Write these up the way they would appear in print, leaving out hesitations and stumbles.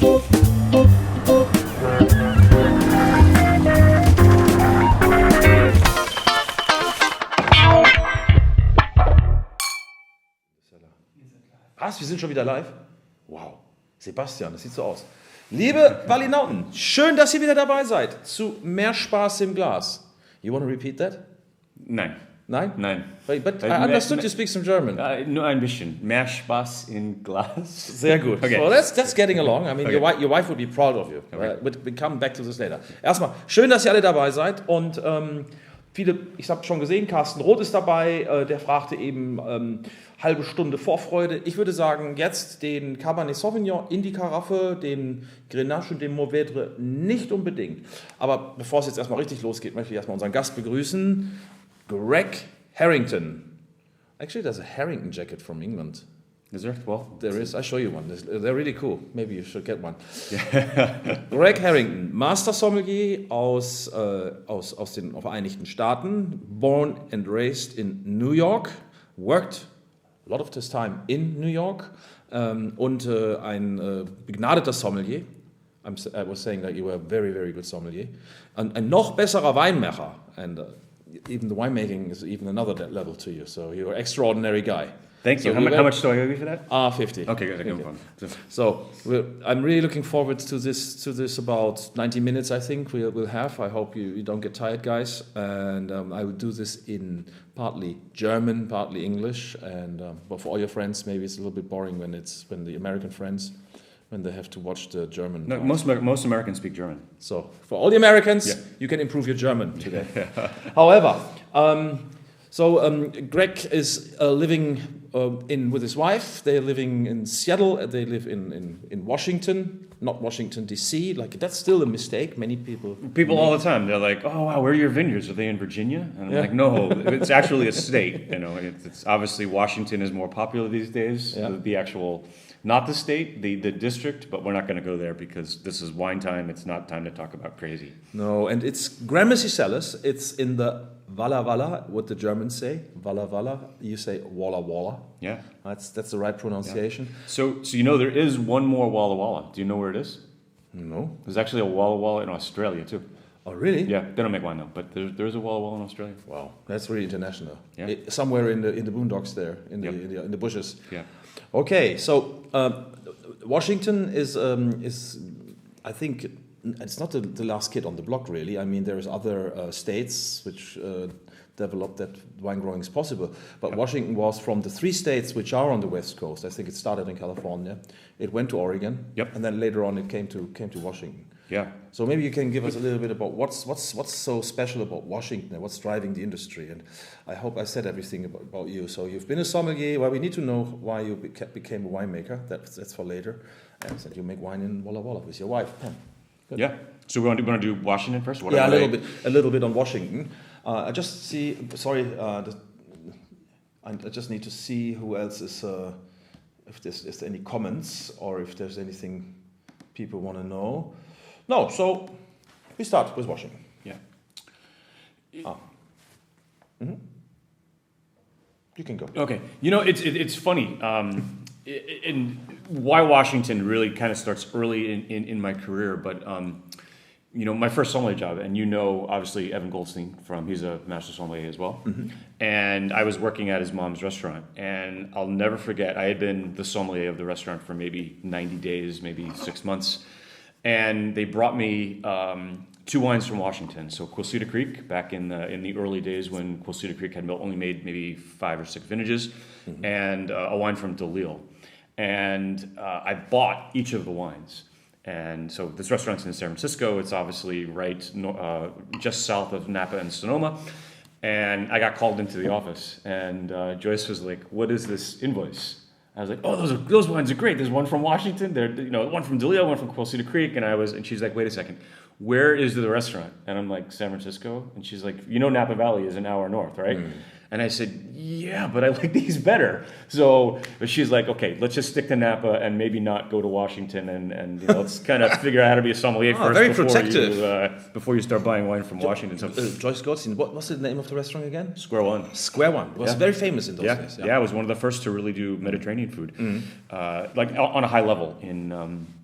Was? Wir sind schon wieder live? Wow. Sebastian, das sieht so aus. Liebe Walinauten, schön, dass ihr wieder dabei seid zu Mehr Spaß im Glas. You want to repeat that? Nein. Nein? Nein. But I understood you speak some German. Nur ein bisschen. Mehr Spaß im Glas. Sehr gut. Okay. So that's getting along. I mean, Okay. your wife would be proud of you. Okay. We'll come back to this later. Erstmal, schön, dass ihr alle dabei seid. Und viele, ich habe schon gesehen, Carsten Roth ist dabei. Der fragte eben halbe Stunde Vorfreude. Ich würde sagen, jetzt den Cabernet Sauvignon in die Karaffe, den Grenache und den Mourvèdre nicht unbedingt. Aber bevor es jetzt erstmal richtig losgeht, möchte ich erstmal unseren Gast begrüßen. Greg Harrington. Actually, there's a Harrington jacket from England. Is there? Well, there is. I'll show you one. They're really cool. Maybe you should get one. Greg Harrington, Master Sommelier aus den Vereinigten Staaten, born and raised in New York, worked a lot of his time in New York und ein begnadeter Sommelier. I was saying that you were a very, very good sommelier. Ein noch besserer Weinmacher. And even the winemaking is even another level to you. So you're an extraordinary guy. Thank you. So how much do I owe you for that? 50. Okay, good. No problem. So I'm really looking forward to this about 90 minutes, I think we'll have. I hope you don't get tired, guys. And I will do this in partly German, partly English. And but for all your friends, maybe it's a little bit boring when the American friends, when they have to watch the German. No, most Americans speak German. So for all the Americans, yeah. You can improve your German today. However, Greg is living with his wife. They're living in Seattle. They live in Washington, not Washington D.C. Like that's still a mistake. Many people all the time. They're like, "Oh wow, where are your vineyards? Are they in Virginia?" And I'm like, "No, it's actually a state. You know, it's obviously Washington is more popular these days. Yeah. The actual." Not the state, the district, but we're not going to go there because this is wine time. It's not time to talk about crazy. No, and it's Gramercy Cellars. It's in the Walla, what the Germans say. Walla. You say Walla. Yeah. That's the right pronunciation. Yeah. So you know there is one more Walla. Do you know where it is? No. There's actually a Walla in Australia too. Oh, really? Yeah, they don't make wine though, but there's a Walla in Australia. Wow, that's really international. Yeah. Somewhere in the boondocks there, in the bushes. Yeah. Okay, so Washington is I think it's not the last kid on the block really. I mean, there's other states which developed that wine growing is possible, but Washington was from the 3 states which are on the West Coast. I think it started in California, it went to Oregon, and then later on it came to Washington. Yeah. So maybe you can give us a little bit about what's so special about Washington and what's driving the industry. And I hope I said everything about you. So you've been a sommelier. Well, we need to know why you became a winemaker. That's for later. And that you make wine in Walla with your wife, Pam. Good. Yeah. So we want to do Washington first. A little bit on Washington. I just see. Sorry, I just need to see who else is. If there's any comments or if there's anything people want to know. No, so we start with Washington. Yeah. Mm-hmm. You can go. Okay. You know, it's funny. And why Washington really kind of starts early in my career, but you know, my first sommelier job, and you know, obviously Evan Goldstein he's a master sommelier as well. Mm-hmm. And I was working at his mom's restaurant, and I'll never forget, I had been the sommelier of the restaurant for maybe 90 days, maybe 6 months. And they brought me 2 wines from Washington. So Quilceda Creek, back in the early days when Quilceda Creek had only made maybe 5 or 6 vintages, mm-hmm. and a wine from DeLille. And I bought each of the wines. And so this restaurant's in San Francisco. It's obviously just south of Napa and Sonoma. And I got called into the office, and Joyce was like, "What is this invoice?" I was like, "Oh, those wines are great. There's one from Washington. One from DeLille, one from Quilceda Creek." And she's like, "Wait a second, where is the restaurant?" And I'm like, "San Francisco." And she's like, "You know, Napa Valley is an hour north, right?" Mm. And I said, yeah, but I like these better. So, but she's like, okay, let's just stick to Napa and maybe not go to Washington, and let's kind of figure out how to be a sommelier first very protective. Before you start buying wine from Washington. So, Joyce Goldstein, what's the name of the restaurant again? Square One. Square One. It was very famous in those days. Yeah, it was one of the first to really do Mediterranean food, like on a high level in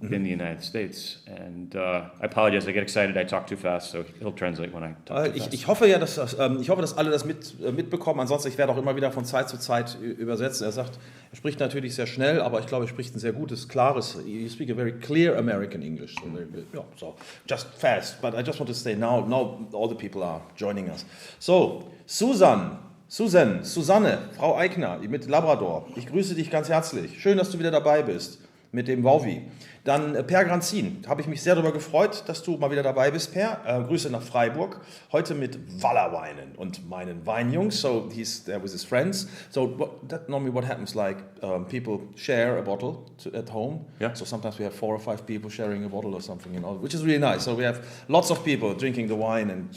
the United States. And I apologize, I get excited, I talk too fast, so he'll translate when I talk too fast. Ich hoffe ja, dass alle das mitbekommen. Ansonsten, ich werde auch immer wieder von Zeit zu Zeit übersetzen. Er sagt, er spricht natürlich sehr schnell, aber ich glaube, er spricht ein sehr gutes, klares. You speak a very clear American English. So just fast. But I just want to say now all the people are joining us. So, Susanne, Frau Eichner mit Labrador. Ich grüße dich ganz herzlich. Schön, dass du wieder dabei bist mit dem Wauwi. Dann Per Granzin, habe ich mich sehr darüber gefreut, dass du mal wieder dabei bist, Per. Grüße nach Freiburg. Heute mit Walla Weinen und meinen Weinjungs. So he's there with his friends. So that normally what happens, like people share a bottle at home. Yeah. So sometimes we have 4 or 5 people sharing a bottle or something, which is really nice. So we have lots of people drinking the wine, and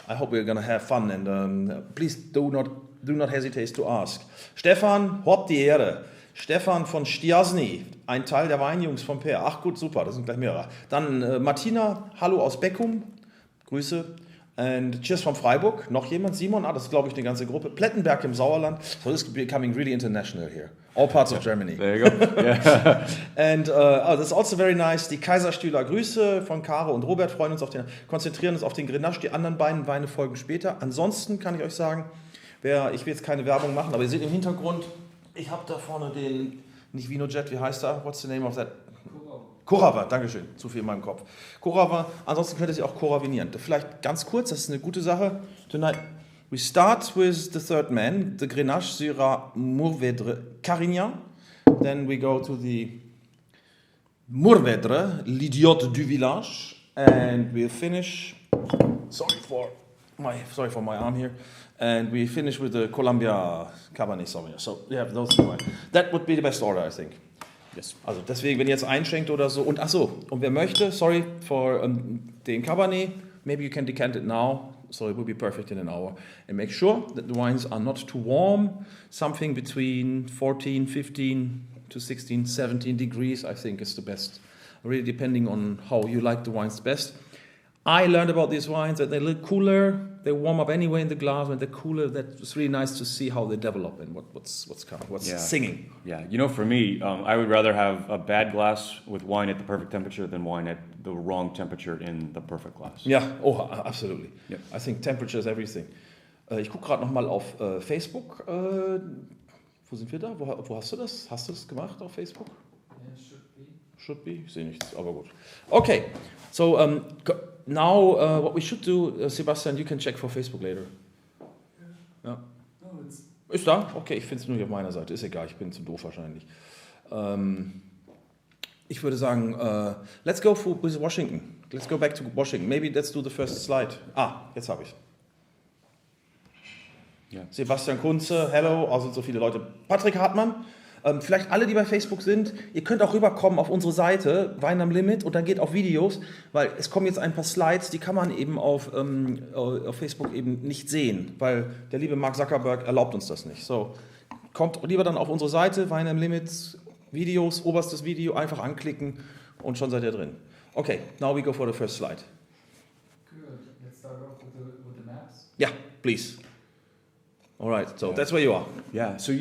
I hope we're going to have fun. And please do not hesitate to ask. Stefan, habt die Ehre. Stefan von Stiasny, ein Teil der Weinjungs von Per. Ach gut, super, das sind gleich mehrere. Dann Martina, hallo aus Beckum, Grüße. And cheers from Freiburg, noch jemand? Simon, das ist glaube ich eine ganze Gruppe. Plettenberg im Sauerland. So this is becoming really international here. All parts of Germany. There you go. Yeah. And that's also very nice. Die Kaiserstühler Grüße von Caro und Robert, konzentrieren uns auf den Grenache. Die anderen beiden Weine folgen später. Ansonsten kann ich euch sagen, ich will jetzt keine Werbung machen, aber ihr seht im Hintergrund, ich habe da vorne den, nicht Vinojet, wie heißt er? What's the name of that? Kurava, dankeschön, zu viel in meinem Kopf. Kurava, ansonsten könnt ihr sie auch kuravinieren. Vielleicht ganz kurz, das ist eine gute Sache. Tonight we start with the third man, the Grenache Syrah Mourvèdre Carignan. Then we go to the Mourvèdre, l'idiote du village. And we'll finish, sorry for my arm here. And we finish with the Columbia Cabernet Sauvignon. So we have those two. That would be the best order, I think. Yes. Also deswegen, wenn ihr jetzt einschenkt oder so. Und und wer möchte, sorry for den Cabernet, maybe you can decant it now. So it will be perfect in an hour. And make sure that the wines are not too warm. Something between 14, 15 to 16, 17 degrees, I think is the best. Really depending on how you like the wines best. I learned about these wines that they're a little cooler. They warm up anyway in the glass. When they're cooler, that's really nice to see how they develop and what's singing. Yeah, for me, I would rather have a bad glass with wine at the perfect temperature than wine at the wrong temperature in the perfect glass. Ja, absolutely. Yeah. I think temperature is everything. Ich gucke gerade nochmal auf Facebook. Wo sind wir da? Wo hast du das? Hast du das gemacht auf Facebook? Yeah, should be. Ich sehe nichts, aber gut. Okay, so now what we should do, Sebastian, you can check for Facebook later. Ja. Ist da? Okay, ich finde es nur hier auf meiner Seite. Ist egal, ich bin zu doof wahrscheinlich. Ich würde sagen, let's go with Washington. Let's go back to Washington. Maybe let's do the first slide. Jetzt habe ich. Yeah. Sebastian Kunze, hello, also so viele Leute. Patrick Hartmann. Vielleicht alle, die bei Facebook sind, ihr könnt auch rüberkommen auf unsere Seite, Wein am Limit, und dann geht auf Videos, weil es kommen jetzt ein paar Slides, die kann man eben auf Facebook eben nicht sehen, weil der liebe Mark Zuckerberg erlaubt uns das nicht. So, kommt lieber dann auf unsere Seite, Wein am Limit, Videos, oberstes Video, einfach anklicken und schon seid ihr drin. Okay, now we go for the first slide. Good. Let's start off with the maps. Yeah, please. All right, so that's where you are. Yeah, so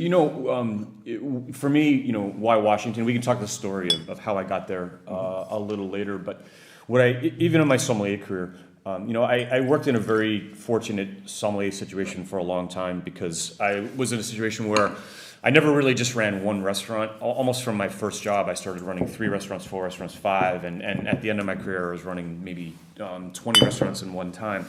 for me, why Washington? We can talk the story of how I got there a little later. But even in my sommelier career, I worked in a very fortunate sommelier situation for a long time because I was in a situation where I never really just ran one restaurant. Almost from my first job, I started running 3 restaurants, 4 restaurants, 5, and at the end of my career, I was running maybe 20 restaurants in one time.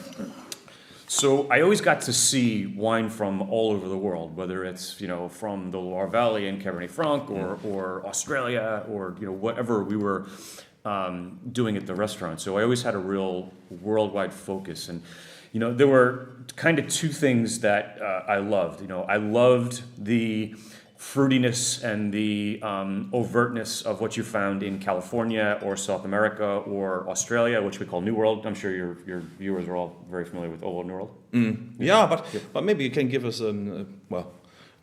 So I always got to see wine from all over the world, whether it's from the Loire Valley in Cabernet Franc or Australia or whatever we were doing at the restaurant. So I always had a real worldwide focus, and there were kind of 2 things that I loved. I loved the fruitiness and the overtness of what you found in California or South America or Australia, which we call New World. I'm sure your viewers are all very familiar with Old World, New World. Yeah, but maybe you can give us well,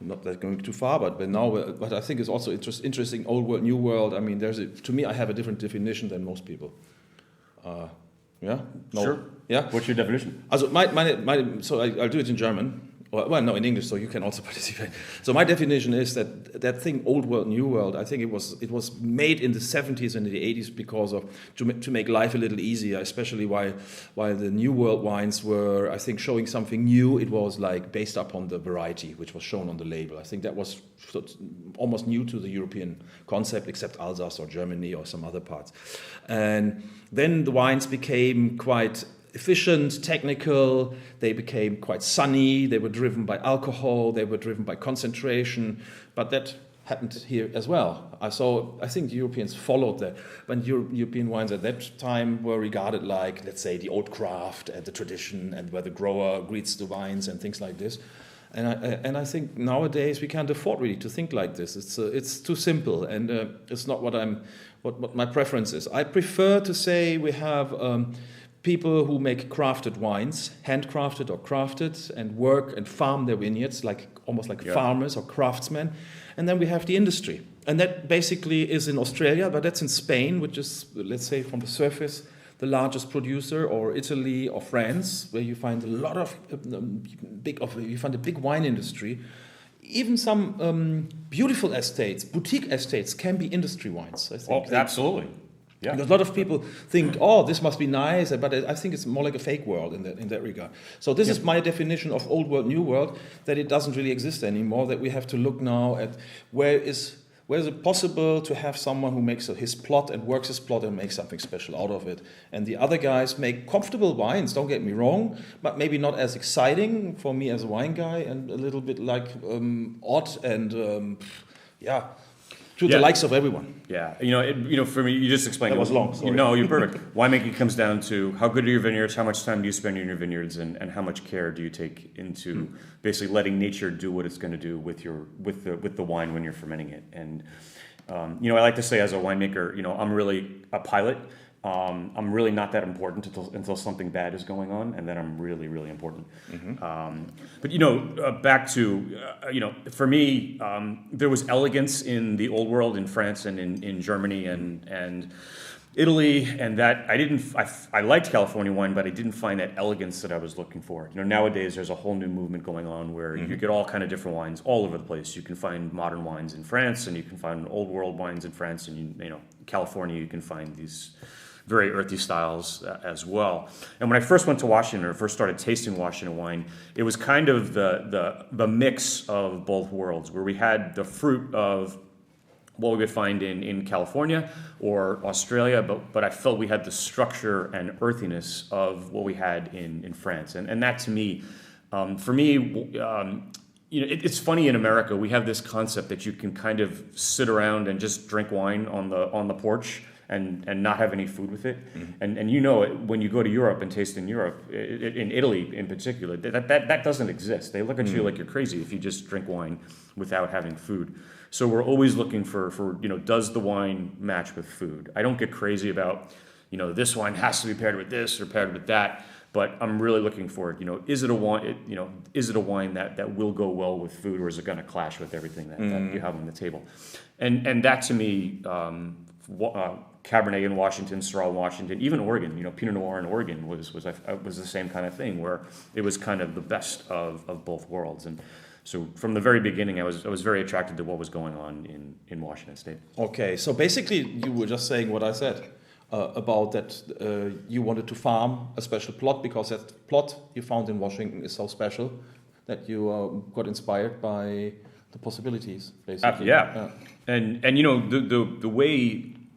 not that going too far, but now, but I think it's also interesting. Old World, New World. I mean, to me, I have a different definition than most people. Yeah. No. Sure. Yeah. What's your definition? Also, so I'll do it in German. Well, no, in English, so you can also participate. So my definition is that thing, Old World, New World. I think it was made in the 70s and the 80s because of to make life a little easier, especially while the New World wines were, I think, showing something new. It was like based upon the variety which was shown on the label. I think that was almost new to the European concept, except Alsace or Germany or some other parts. And then the wines became quite efficient, technical, they became quite sunny, they were driven by alcohol, they were driven by concentration, but that happened here as well. So I think Europeans followed that. When European wines at that time were regarded like, let's say, the old craft and the tradition and where the grower greets the wines and things like this. And I think nowadays we can't afford really to think like this. It's too simple, and it's not what my preference is. I prefer to say we have people who make crafted wines, handcrafted or crafted, and work and farm their vineyards almost like farmers or craftsmen. And then we have the industry. And that basically is in Australia, but that's in Spain, which is, let's say, from the surface, the largest producer, or Italy or France, where you find a lot of you find a big wine industry. Even some beautiful estates, boutique estates, can be industry wines, I think. Oh, absolutely. Yeah. Because a lot of people think, oh, this must be nice, but I think it's more like a fake world in that regard. So this is my definition of Old World, New World, that it doesn't really exist anymore, that we have to look now at where is it possible to have someone who makes his plot and works his plot and makes something special out of it. And the other guys make comfortable wines, don't get me wrong, but maybe not as exciting for me as a wine guy, and a little bit like odd and, to the likes of everyone. Yeah, for me, you just explained that was long. Sorry. No, you're perfect. Winemaking comes down to how good are your vineyards, how much time do you spend in your vineyards, and how much care do you take into basically letting nature do what it's going to do with the wine when you're fermenting it. And I like to say as a winemaker, I'm really a pilot. I'm really not that important until something bad is going on, and then I'm really, really important. But back to for me, there was elegance in the old world in France and in Germany and Italy, and that I liked California wine, but I didn't find that elegance that I was looking for. Nowadays there's a whole new movement going on where you get all kind of different wines all over the place. You can find modern wines in France, and you can find old world wines in France, and California you can find these very earthy styles as well. And when I first went to Washington, or first started tasting Washington wine, it was kind of the mix of both worlds, where we had the fruit of what we would find in California or Australia, but I felt we had the structure and earthiness of what we had in France. And that to me, for me, it's funny in America, we have this concept that you can kind of sit around and just drink wine on the porch and not have any food with it. And when you go to Europe and taste in Europe, in Italy in particular, that doesn't exist. They look at you like you're crazy if you just drink wine without having food. So we're always looking for does the wine match with food? I don't get crazy about, this wine has to be paired with this or paired with that, but I'm really looking for it. Is it a wine that will go well with food, or is it going to clash with everything that you have on the table? And that to me, Cabernet in Washington, Syrah in Washington, even Oregon, Pinot Noir in Oregon was the same kind of thing, where it was kind of the best of both worlds. And so from the very beginning, I was very attracted to what was going on in Washington State. Okay, so basically you were just saying what I said about that you wanted to farm a special plot because that plot you found in Washington is so special that you got inspired by the possibilities, basically. Yeah. And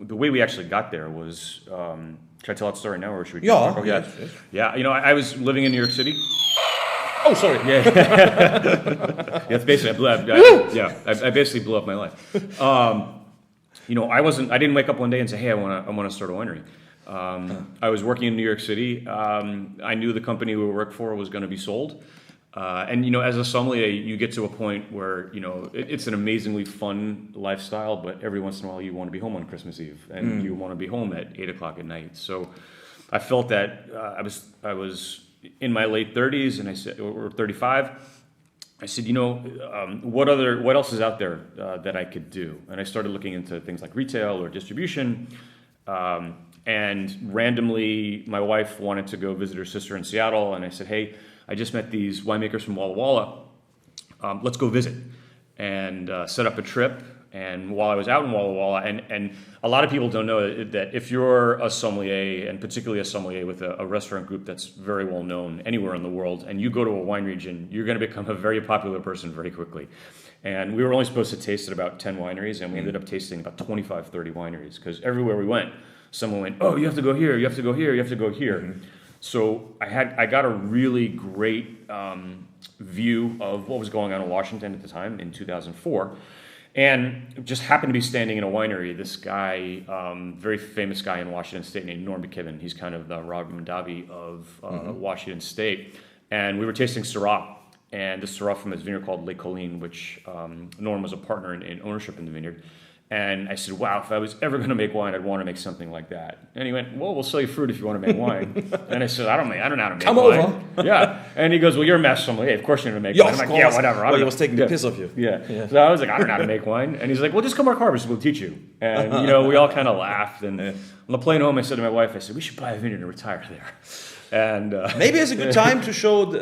the way we actually got there was, should I tell that story now, or should we? Yeah. Yes. Yeah. I was living in New York City. Oh, sorry. Yeah. It's basically I basically blew up my life. I didn't wake up one day and say, hey, I want to start a winery. I was working in New York City. I knew the company we worked for was going to be sold. And as a sommelier, you get to a point where it's an amazingly fun lifestyle, but every once in a while you want to be home on Christmas Eve, and you want to be home at 8:00 at night. So I felt that I was in my late 30s, and I said, or 35. I said, what else is out there that I could do? And I started looking into things like retail or distribution. And randomly, my wife wanted to go visit her sister in Seattle, and I said, hey, I just met these winemakers from Walla. Let's go visit, and set up a trip. And while I was out in Walla, and a lot of people don't know that if you're a sommelier, and particularly a sommelier with a restaurant group that's very well known anywhere in the world, and you go to a wine region, you're going to become a very popular person very quickly. And we were only supposed to taste at about 10 wineries, and we ended up tasting about 25, 30 wineries, because everywhere we went, someone went, oh, you have to go here, you have to go here, you have to go here. Mm-hmm. So I got a really great view of what was going on in Washington at the time in 2004. And just happened to be standing in a winery. This guy, very famous guy in Washington State named Norm McKibben. He's kind of the Rob Mondavi of Washington State. And we were tasting Syrah. And this Syrah from his vineyard called Les Collines, which Norm was a partner in ownership in the vineyard. And I said, wow, if I was ever going to make wine, I'd want to make something like that. And he went, well, we'll sell you fruit if you want to make wine. And I said, I don't know how to make wine. Come over. Yeah. And he goes, well, you're a master sommelier. Of course you're going to make wine. I'm like, yeah, whatever. Well, he was taking the piss of you. Yeah. So I was like, I don't know how to make wine. And he's like, well, just come to our harvest. We'll teach you. And, we all kind of laughed. And on the plane home, I said to my wife, I said, we should buy a vineyard and retire there. And maybe it's a good time to show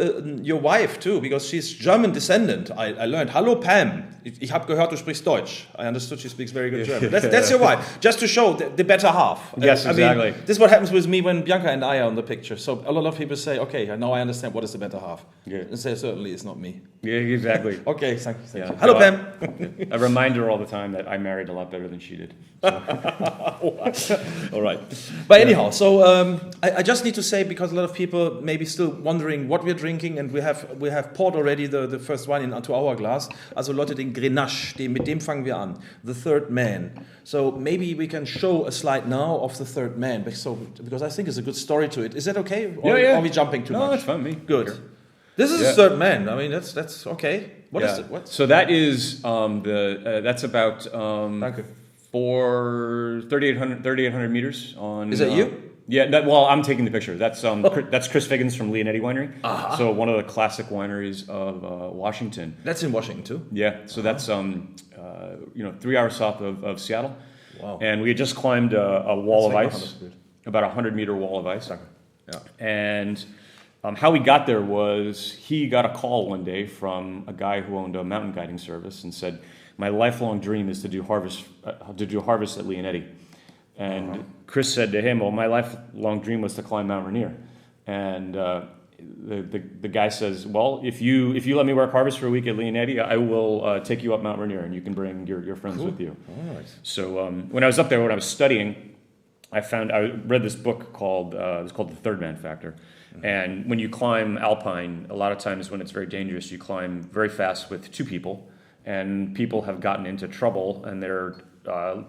your wife too, because she's German descendant. I learned. Hallo Pam. Ich habe gehört, du sprichst Deutsch. I understood she speaks very good German. That's your wife. Just to show the better half. Yes, exactly. I mean, this is what happens with me when Bianca and I are on the picture. So a lot of people say, okay, now I understand what is the better half. Yeah. And say, certainly it's not me. Yeah, exactly. Okay, thank you. Hello, Pam. I remind her all the time that I married a lot better than she did. So. All right. But anyhow, so I just need to say, because a lot of people may be still wondering what we're drinking, and we have poured already the first wine into our glass. Also Leute, den Grenache, mit dem fangen wir an. The Third Man. So maybe we can show a slide now of the Third Man, because I think it's a good story to it. Is that okay? Or are we jumping too much? No, that's fine. Me. Good. Sure. This is the Third Man. I mean, that's okay. What is it? What? So that is that's about 3,800 meters on. Is that you? Yeah. I'm taking the picture. That's Chris Figgins from Linie Winery. Uh-huh. So one of the classic wineries of Washington. That's in Washington too. Yeah. So that's 3 hours south of Seattle. Wow. And we had just climbed a wall of ice, about a 100-meter wall of ice. Yeah. And how we got there was he got a call one day from a guy who owned a mountain guiding service and said, my lifelong dream is to do harvest at Linie. And Chris said to him, well, my lifelong dream was to climb Mount Rainier. And the guy says, well, if you let me work harvest for a week at Linie, I will take you up Mount Rainier, and you can bring your friends with you. Right. So when I was up there, when I was studying, I read this book called The Third Man Factor. And when you climb alpine, a lot of times when it's very dangerous, you climb very fast with two people, and people have gotten into trouble, and they're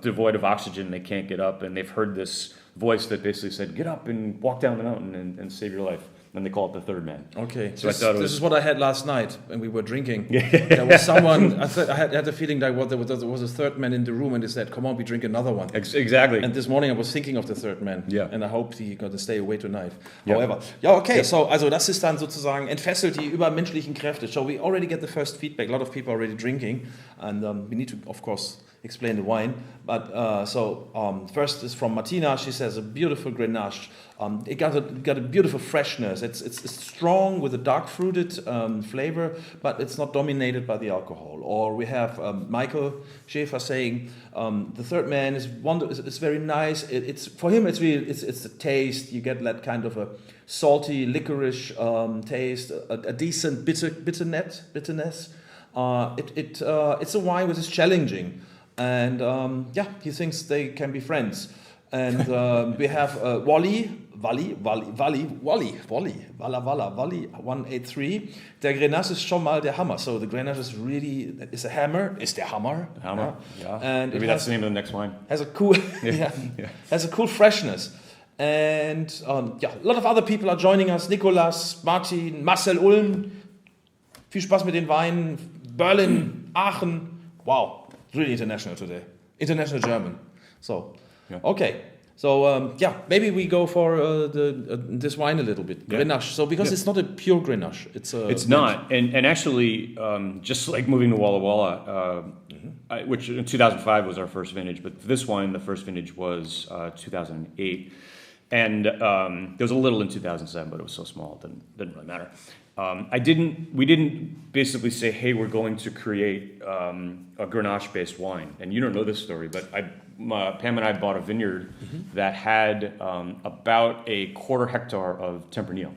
devoid of oxygen, they can't get up, and they've heard this voice that basically said, get up and walk down the mountain and save your life. And they call it the Third Man. Okay, so this is what I had last night when we were drinking. There was someone, I had the feeling that there was a third man in the room, and they said, come on, we drink another one. Exactly. And this morning I was thinking of the Third Man. Yeah. And I hope he's going to stay away tonight. Yep. However. Ja, okay, yep. So also das ist dann sozusagen entfesselt die übermenschlichen Kräfte. So we already get the first feedback. A lot of people are already drinking. And we need to, of course, explain the wine. But first is from Martina. She says a beautiful Grenache. It got a beautiful freshness. It's strong with a dark fruited flavor, but it's not dominated by the alcohol. Or we have Michael Schäfer saying the Third Man is it's very nice. It's for him. It's the taste. You get that kind of a salty licorice taste, a decent bitterness. It's a wine which is challenging. And he thinks they can be friends. And we have Walla 183. Der Grenache ist schon mal der Hammer. So the Grenache is really, is a hammer. Is der Hammer. Hammer, yeah. And maybe that's the name of the next wine. Has a cool, has a cool freshness. And a lot of other people are joining us. Nicolas, Martin, Marcel Ulm. Viel Spaß mit den Weinen. Berlin, Aachen. Wow, really international today. International German. So, okay. So maybe we go for this wine a little bit. Grenache. So because it's not a pure Grenache, it's not. And actually, just like moving to Walla Walla, which in 2005 was our first vintage, but this wine, the first vintage was 2008, and there was a little in 2007, but it was so small it didn't really matter. We didn't basically say, hey, we're going to create a Grenache-based wine. And you don't know this story, but Pam and I bought a vineyard that had about a quarter hectare of Tempranillo.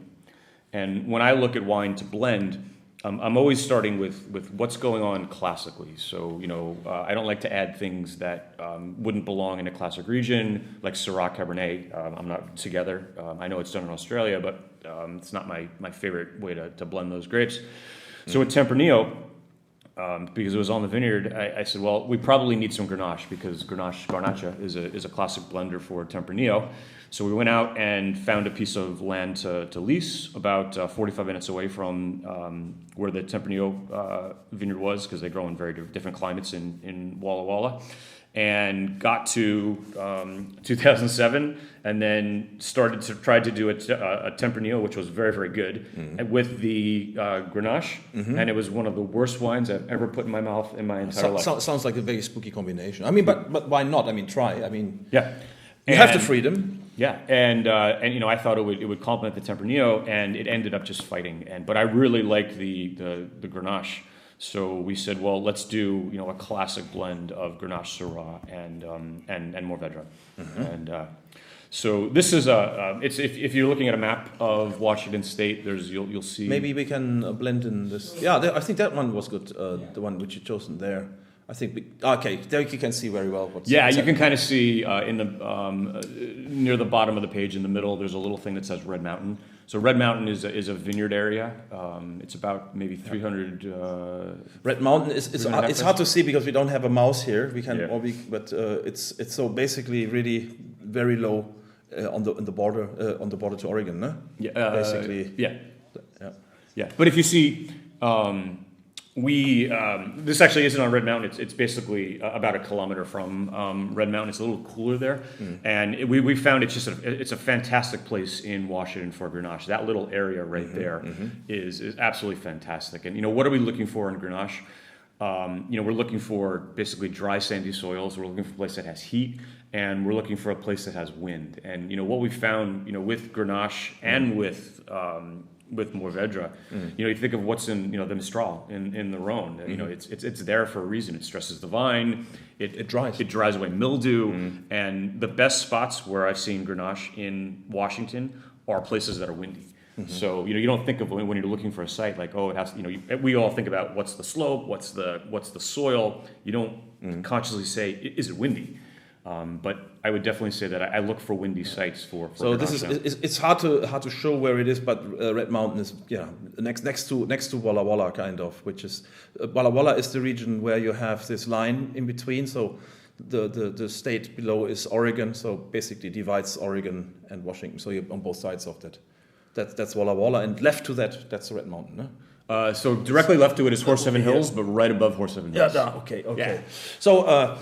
And when I look at wine to blend, I'm always starting with what's going on classically. So, I don't like to add things that wouldn't belong in a classic region, like Syrah, Cabernet. I'm not together. I know it's done in Australia, but it's not my favorite way to blend those grapes. So with Tempranillo, because it was on the vineyard, I said, well, we probably need some Grenache because Grenache is a classic blender for Tempranillo. So we went out and found a piece of land to lease about 45 minutes away from where the Tempranillo vineyard was, because they grow in very different climates in Walla Walla. And got to 2007, and then tried to do a Tempranillo, which was very, very good, with the Grenache, and it was one of the worst wines I've ever put in my mouth in my entire life. Sounds like a very spooky combination. I mean, but why not? I mean, try. I mean, you have the freedom. Yeah, and I thought it would complement the Tempranillo, and it ended up just fighting. But I really liked the Grenache. So we said, well, let's do a classic blend of Grenache, Syrah, and Mourvedre. And so this is it's if you're looking at a map of Washington State, you'll see. Maybe we can blend in this. Yeah, I think that one was good. The one which you chosen there. I think there you can see very well what's. Yeah, you can kind of see in the near the bottom of the page in the middle. There's a little thing that says Red Mountain. So Red Mountain is a vineyard area. It's about maybe 300. Red Mountain it's hard to see because we don't have a mouse here. We can, but it's so basically really very low on the border to Oregon, no? Yeah, basically. Yeah. But if you see. This actually isn't on Red Mountain. It's basically about a kilometer from Red Mountain. It's a little cooler there, and we found it's a fantastic place in Washington for Grenache. That little area right there is absolutely fantastic. And what are we looking for in Grenache? We're looking for basically dry, sandy soils. We're looking for a place that has heat, and we're looking for a place that has wind. And what we found, with Grenache and with Mourvedre, you think of what's in the Mistral in the Rhone. It's there for a reason. It stresses the vine. It dries away mildew. And the best spots where I've seen Grenache in Washington are places that are windy. So you don't think of when you're looking for a site like it has. We all think about what's the slope, what's the soil. You don't consciously say is it windy. But I would definitely say that I look for windy sites for so this it's hard to show where it is, but Red Mountain is next to Walla Walla kind of, which is Walla Walla is the region where you have this line in between. So the state below is Oregon, so basically divides Oregon and Washington. So you're on both sides of that. That's Walla Walla, and left to that's the Red Mountain. No? So directly left to it is Horse Seven Hills, but right above Horse Seven Hills. Okay. Yeah. So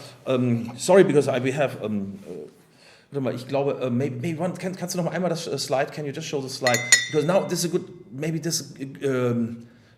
sorry, because we have. Warte mal, ich glaube, maybe one. Kannst du noch mal einmal das Slide? Can you just show the slide? Because now this is a good. Maybe this.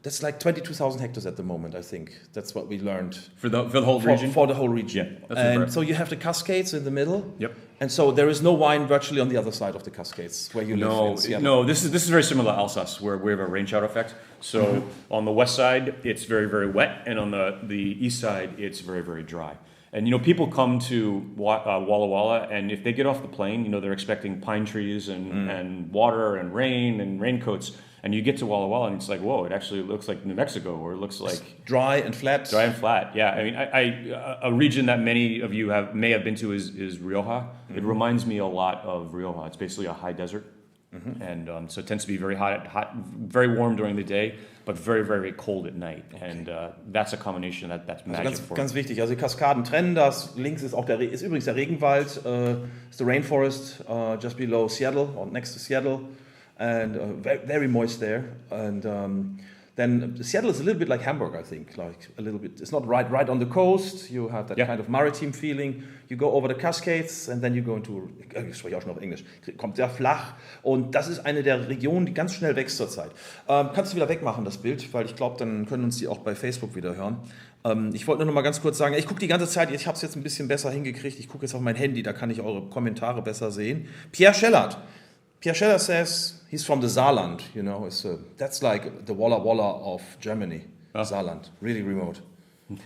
That's like 22,000 hectares at the moment. I think that's what we learned for the whole region. For the whole region. Yeah. And so you have the Cascades in the middle. Yep. And so there is no wine virtually on the other side of the Cascades where you live. No. This is very similar to Alsace, where we have a rain shadow effect. So on the west side, it's very, very wet, and on the east side, it's very, very dry. And people come to Walla Walla, and if they get off the plane, they're expecting pine trees and water and rain and raincoats. And you get to Walla Walla, and it's like, whoa! It actually looks like New Mexico, or it looks like dry and flat. Dry and flat, yeah. I mean, a region that many of you may have been to is Rioja. It reminds me a lot of Rioja. It's basically a high desert, and so it tends to be very hot, very warm during the day, but very, very cold at night. Okay. And that's a combination that's magic for. Ganz wichtig. Also die Kaskaden trennen das. Links ist auch ist übrigens der Regenwald. It's the rainforest just below Seattle or next to Seattle. And very moist there, and Then Seattle is a little bit like Hamburg, I think, like a little bit. It's not right on the coast. You have that kind of maritime feeling. You go over the Cascades and then you go into, ich spreche auch schon auf Englisch, kommt sehr flach. Und das ist eine der Regionen, die ganz schnell wächst zurzeit. Kannst du wieder wegmachen, das Bild, weil ich glaube, dann können uns die auch bei Facebook wieder hören. Ich wollte nur noch mal ganz kurz sagen, ich gucke die ganze Zeit, ich habe es jetzt ein bisschen besser hingekriegt, ich gucke jetzt auf mein Handy, da kann ich eure Kommentare besser sehen. Pierre Schellert says he's from the Saarland, you know, that's like the Walla of Germany, Saarland, really remote.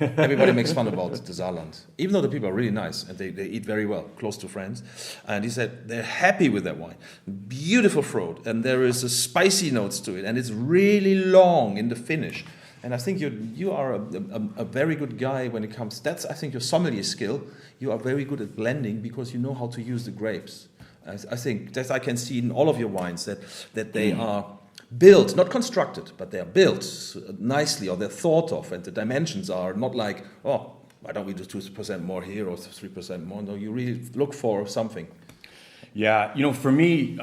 Everybody makes fun about the Saarland, even though the people are really nice and they eat very well, close to friends. And he said they're happy with that wine. Beautiful fruit, and there is a spicy notes to it, and it's really long in the finish. And I think you are a very good guy when it comes. That's, I think, your sommelier skill. You are very good at blending because you know how to use the grapes. I think that I can see in all of your wines that they are built, not constructed, but they are built nicely, or they're thought of, and the dimensions are not like, oh, why don't we do 2% more here or 3% more? No, you really look for something. Yeah, you know, for me,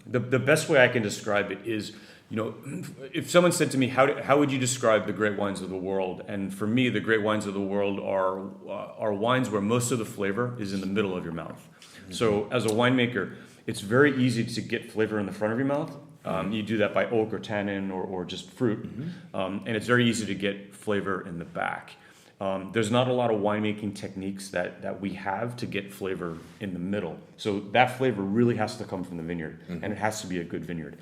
the best way I can describe it is, you know, if someone said to me, how would you describe the great wines of the world? And for me, the great wines of the world are wines where most of the flavor is in the middle of your mouth. So as a winemaker, it's very easy to get flavor in the front of your mouth. You do that by oak or tannin or just fruit. And it's very easy to get flavor in the back. There's not a lot of winemaking techniques that we have to get flavor in the middle. So that flavor really has to come from the vineyard, and it has to be a good vineyard.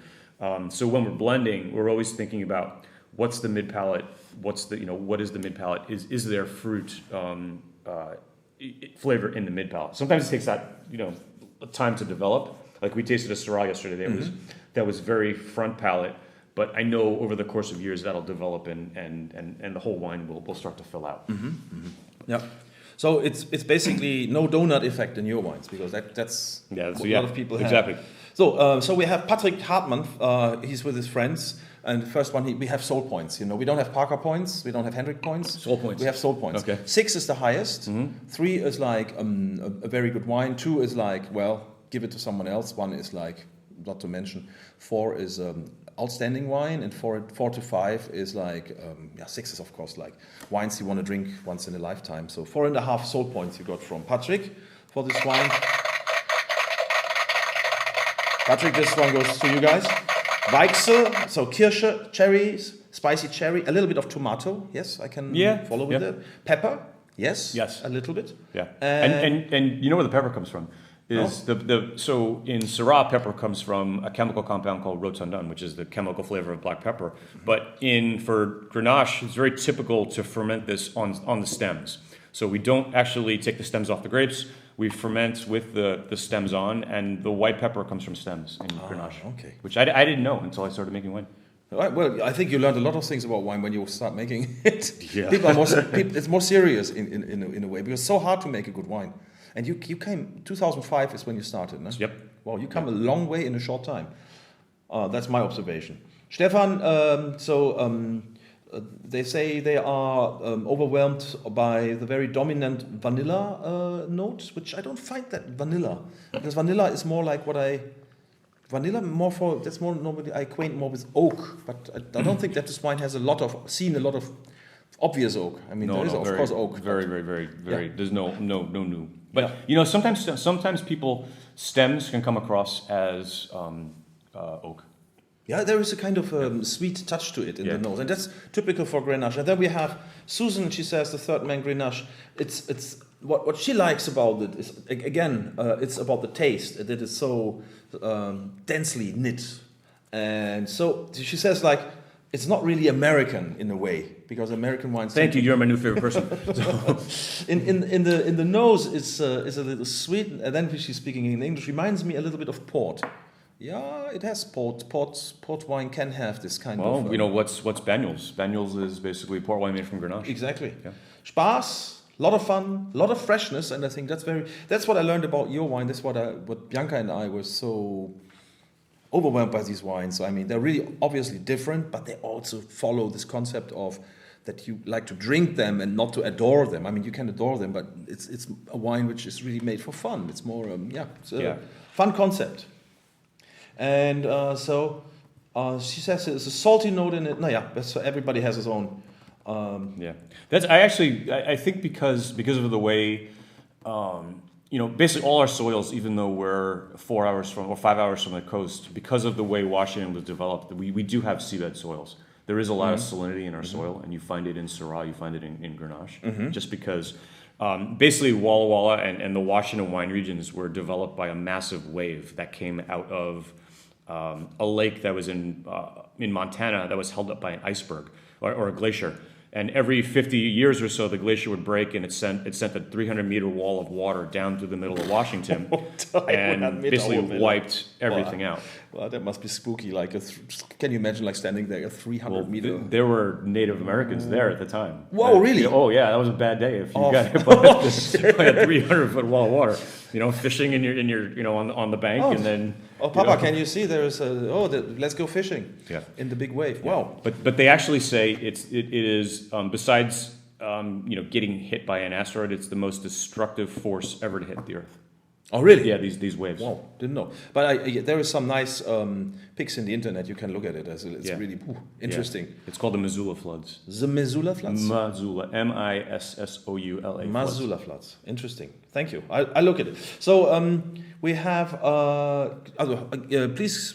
So when we're blending, we're always thinking about what's the mid palate, what is the mid palate? Is there fruit flavor in the mid palate? Sometimes it takes that time to develop. Like we tasted a Syrah yesterday that was very front palate, but I know over the course of years that'll develop and the whole wine will start to fill out. Yeah. So it's basically no donut effect in your wines, because that's what a lot of people have. Exactly. So we have Patrick Hartmann. He's with his friends. And the first one, we have soul points. You know, we don't have Parker points. We don't have Hendrick points. Soul points. We have soul points. Okay. 6 is the highest. 3 is like a very good wine. 2 is like, well, give it to someone else. 1 is like, not to mention. 4 is outstanding wine, and 4 to 5 is like 6 is of course like wines you want to drink once in a lifetime. So 4.5 soul points you got from Patrick for this wine. Patrick, this one goes to you guys. Weichsel, so Kirsche, cherries, spicy cherry, a little bit of tomato. Yes, I can follow with it. Pepper, yes, a little bit. Yeah, and you know where the pepper comes from? So in Syrah, pepper comes from a chemical compound called rotundun, which is the chemical flavor of black pepper. But for Grenache, it's very typical to ferment this on the stems. So we don't actually take the stems off the grapes. We ferment with the stems on, and the white pepper comes from stems in Grenache, which I didn't know until I started making wine. Right, well, I think you learned a lot of things about wine when you start making it. Yeah. It's more serious in a way, because it's so hard to make a good wine. And you came, 2005 is when you started, no? Yep. Wow, you come a long way in a short time. That's my observation. Stefan, they say they are overwhelmed by the very dominant vanilla notes, which I don't find that vanilla, because vanilla is more like normally I acquaint more with oak, but I don't think that this wine has a lot of obvious oak. I mean, there is of course oak. Very. There's no new. But sometimes stems can come across as oak. Yeah, there is a kind of sweet touch to it in the nose, and that's typical for Grenache. And then we have Susan. She says the third man Grenache. It's what she likes about it is again it's about the taste. That it is so densely knit, and so she says like it's not really American in a way, because American wines. Thank you. You're my new favorite person. in the nose is a little sweet, and then she's speaking in English. Reminds me a little bit of port. Yeah, it has port. Port wine can have this kind of. Well, what's Banyuls? Banyuls is basically port wine made from Grenache. Exactly. Yeah. Spaß, a lot of fun, a lot of freshness, and I think that's what I learned about your wine. That's what Bianca and I were so overwhelmed by these wines. So, I mean, they're really obviously different, but they also follow this concept of that you like to drink them and not to adore them. I mean, you can adore them, but it's a wine which is really made for fun. It's more fun concept. And so She says there's a salty note in it. No, yeah, so everybody has his own. Yeah, I think because of the way, basically all our soils, even though we're 4 hours from or 5 hours from the coast, because of the way Washington was developed, we do have seabed soils. There is a lot of salinity in our soil, and you find it in Syrah, you find it in Grenache, just because basically Walla Walla and the Washington wine regions were developed by a massive wave that came out of a lake that was in Montana that was held up by an iceberg or a glacier. And every 50 years or so, the glacier would break, and it sent a 300-meter wall of water down through the middle of Washington, and basically wiped everything out. Well, that must be spooky. Like, can you imagine like standing there, a 300-meter? There were Native Americans there at the time. Whoa, really? Oh, yeah, that was a bad day if you got hit by a 300-foot wall of water. Fishing in your on the bank, and then. Oh, Papa, can you see there's let's go fishing in the big wave. Yeah. Wow. But they actually say it is besides getting hit by an asteroid, it's the most destructive force ever to hit the Earth. Oh, really? Yeah, these waves. Wow, didn't know. But there is some nice pics in the internet. You can look at it. It's really interesting. Yeah. It's called the Missoula floods. The Missoula floods? Missoula, Missoula. Missoula floods. Interesting. Thank you. I look at it. So we have. Please,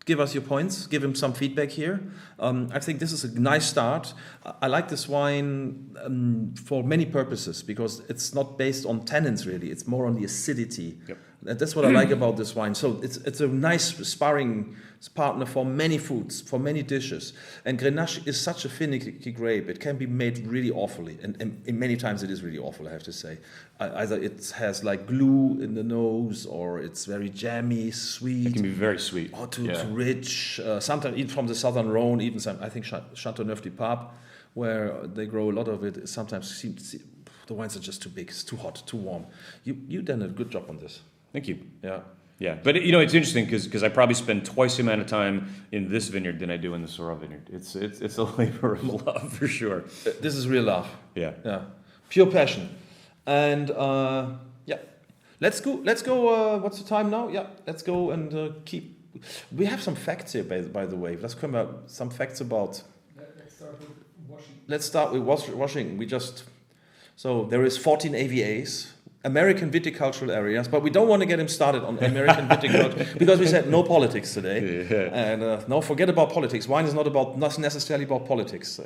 give us your points. Give him some feedback here. I think this is a nice start. I like this wine for many purposes because it's not based on tannins really. It's more on the acidity. Yep. That's what I like about this wine. So it's a nice sparring partner for many foods, for many dishes. And Grenache is such a finicky grape. It can be made really awfully. And many times it is really awful, I have to say. Either it has like glue in the nose, or it's very jammy, sweet. It can be very sweet. Or too rich. Sometimes even from the southern Rhone, even I think Châteauneuf-du-Pape, where they grow a lot of it, sometimes the wines are just too big, it's too hot, too warm. You done a good job on this. Thank you. Yeah. Yeah, but it's interesting because I probably spend twice the amount of time in this vineyard than I do in the Syrah vineyard. It's a labor of love for sure. This is real love. Yeah. Yeah. Pure passion. And let's go. What's the time now? Yeah, let's go and keep. We have some facts here, by the way. Let's come up some facts about. Let's start with Washington. Let's start with Washington. So there is 14 AVAs. American viticultural areas, but we don't want to get him started on American viticulture because we said no politics today. Yeah. And no, forget about politics. Wine is not necessarily about politics.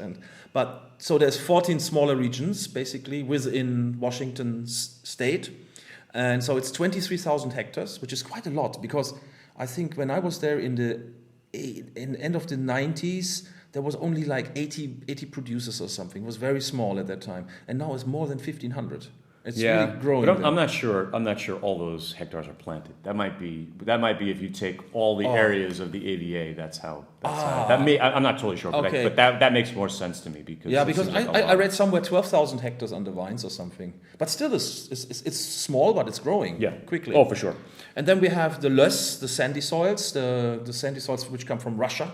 But so there's 14 smaller regions basically within Washington state, and so it's 23,000 hectares, which is quite a lot because I think when I was there in the end of the 90s, there was only like 80 producers or something. It was very small at that time, and now it's more than 1,500. It's really growing. But I'm not sure all those hectares are planted. That might be if you take all the areas of the AVA. That's how. I'm not totally sure, but that makes more sense to me because I read somewhere 12,000 hectares under vines or something. But still, it's small, but it's growing quickly. Oh, for sure. And then we have the loess, the sandy soils, the sandy soils which come from Russia,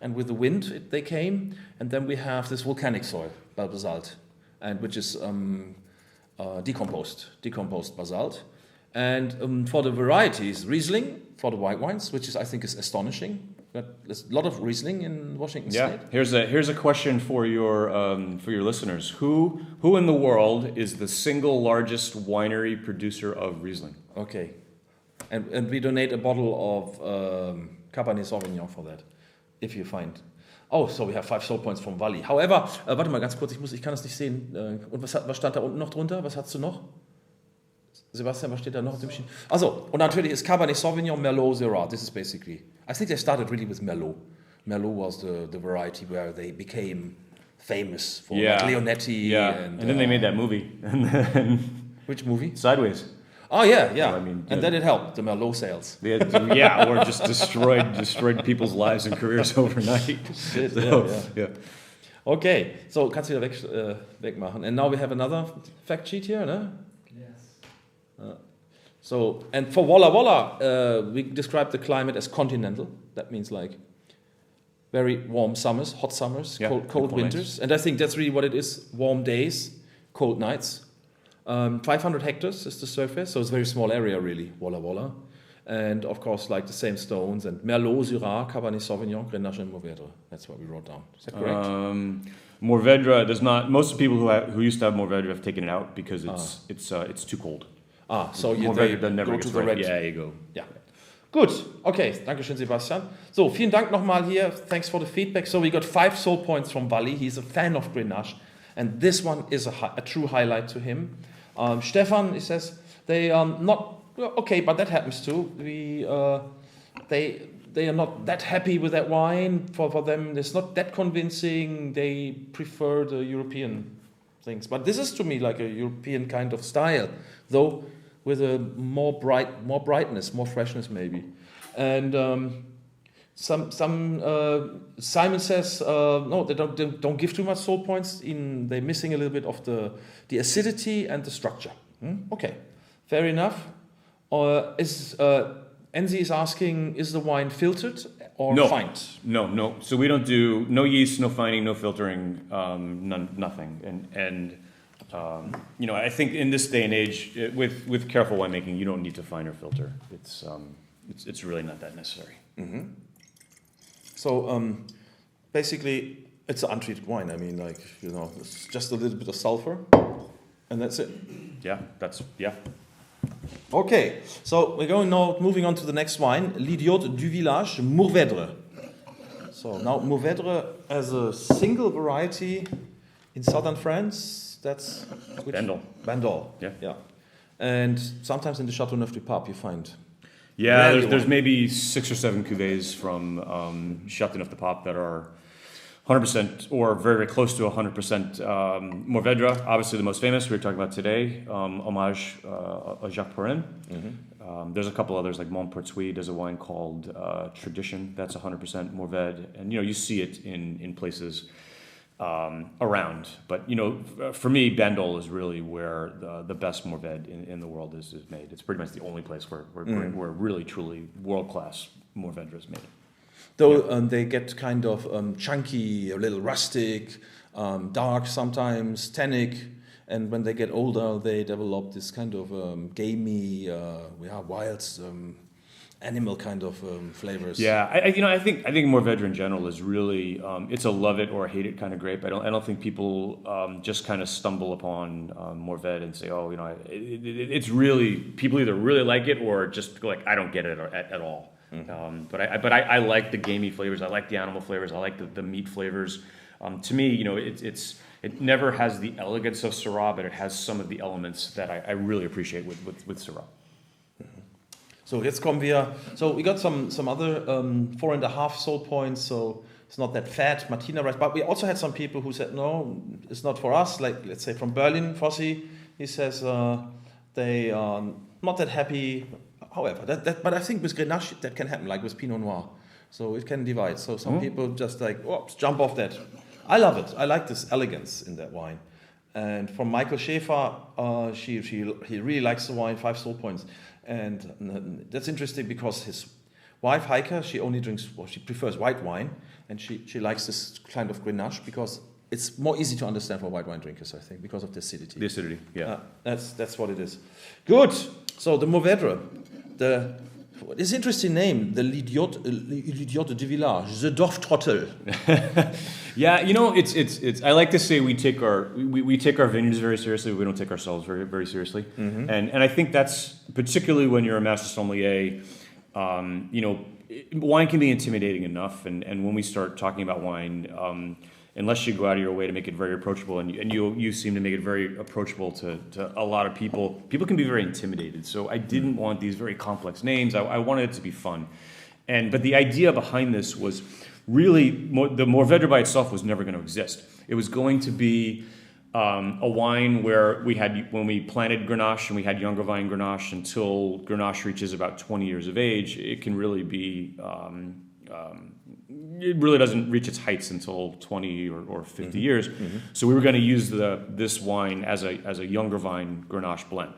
and with the wind they came. And then we have this volcanic soil, basalt, and which is. Decomposed basalt, and for the varieties, Riesling for the white wines, which I think is astonishing. There's a lot of Riesling in Washington State. Here's a question for your listeners. Who in the world is the single largest winery producer of Riesling? Okay, and we donate a bottle of Cabernet Sauvignon for that, if you find. Oh, so we have 5 soul points from Wally. However, warte mal ganz kurz, ich kann das nicht sehen. Und was stand da unten noch drunter? Was hast du noch? Sebastian, was steht da noch auf dem Schienen? Also, und natürlich ist Cabernet Sauvignon, Merlot, Syrah. This is basically. I think they started really with Merlot. Merlot was the variety where they became famous for like Leonetti. Yeah, and then they made that movie. And then which movie? Sideways. Oh yeah. So, I mean, and then it helped the Merlot sales. Or just destroyed people's lives and careers overnight. Shit, yeah. Okay, so kannst du wieder wegmachen. And now we have another fact sheet here, ne? Yes. So, and for Walla Walla, we describe the climate as continental. That means like very warm summers, hot summers, cold winters. Nights. And I think that's really what it is: warm days, cold nights. 500 hectares is the surface, so it's a very small area really, Walla Walla. And of course, like the same stones and Merlot, Syrah, Cabernet Sauvignon, Grenache, and Mourvèdre. That's what we wrote down. Is that correct? Mourvèdre does not. Most of the people who used to have Mourvèdre have taken it out because it's too cold. So Mourvèdre never go gets to the right. red. Yeah, you go. Yeah. Good. Okay. Dankeschön, Sebastian. So, vielen Dank nochmal hier. Thanks for the feedback. So, we got 5 soul points from Wally. He's a fan of Grenache. And this one is a true highlight to him. Stefan, he says, they are not... Okay, but that happens too. They are not that happy with that wine. For them, it's not that convincing. They prefer the European things. But this is to me like a European kind of style, though with a more brightness, more freshness maybe. And Simon says no, they don't give too much soul points. They're missing a little bit of the acidity and the structure. Okay, fair enough. Enzi is asking, is the wine filtered or fined? No. So we don't do no yeast, no fining, no filtering, nothing. And I think in this day and age, with careful winemaking, you don't need to fine or filter. It's really not that necessary. Mm-hmm. So basically, it's an untreated wine. I mean, it's just a little bit of sulfur, and that's it. Yeah. Okay, so we're moving on to the next wine, L'Idiot du Village, Mourvèdre. So now Mourvèdre as a single variety in southern France, that's... Bandol. Yeah. And sometimes in the Châteauneuf du Pape you find... Yeah, there's maybe 6 or 7 cuvées from Châteauneuf du Pape that are 100% or very, very close to 100% Mourvèdre. Obviously the most famous we were talking about today, Hommage à Jacques Perrin. Mm-hmm. There's a couple others like Montpertuis. There's a wine called Tradition that's 100% Mourvèdre, and you see it in places around. But for me, Bandol is really where the best Mourvèdre in the world is made. It's pretty much the only place where really truly world class Mourvèdre is made. Though they get kind of chunky, a little rustic, dark sometimes, tannic, and when they get older, they develop this kind of gamey, wild, animal kind of flavors. Yeah, I think Mourvèdre in general is really it's a love it or hate it kind of grape. I don't think people just kind of stumble upon Mourvèdre and say, it's really, people either really like it or just go like, I don't get it at all. Mm-hmm. But I like the gamey flavors. I like the animal flavors. I like the meat flavors. To me, it never has the elegance of Syrah, but it has some of the elements that I really appreciate with Syrah. Mm-hmm. So jetzt kommen wir. So we got some other 4.5 soul points. So it's not that fat Martina rice. But we also had some people who said no, it's not for us. Like let's say from Berlin, Fossi, he says they are not that happy. However, but I think with Grenache that can happen, like with Pinot Noir. So it can divide. So some people just like, jump off that. I love it. I like this elegance in that wine. And from Michael Schäfer, he really likes the wine, 5 soul points. And that's interesting because his wife, Heike, she prefers white wine. And she likes this kind of Grenache because it's more easy to understand for white wine drinkers, I think, because of the acidity. The acidity, yeah. That's what it is. Good. So the Mourvèdre. This interesting name, the L'Idiot du Village, the Dorftrottel. Yeah, it's. I like to say we take our vineyards very seriously. We don't take ourselves very, very seriously, mm-hmm. and I think that's particularly when you're a master sommelier. Wine can be intimidating enough, and when we start talking about wine. Unless you go out of your way to make it very approachable, and you seem to make it very approachable to a lot of people. People can be very intimidated, so I didn't want these very complex names. I wanted it to be fun, but the idea behind this was really the Mourvèdre by itself was never going to exist. It was going to be a wine where when we planted Grenache and we had younger vine Grenache until Grenache reaches about 20 years of age, it can really be. It really doesn't reach its heights until 20 or 50 mm-hmm. years. Mm-hmm. So we were going to use this wine as a younger vine Grenache blend.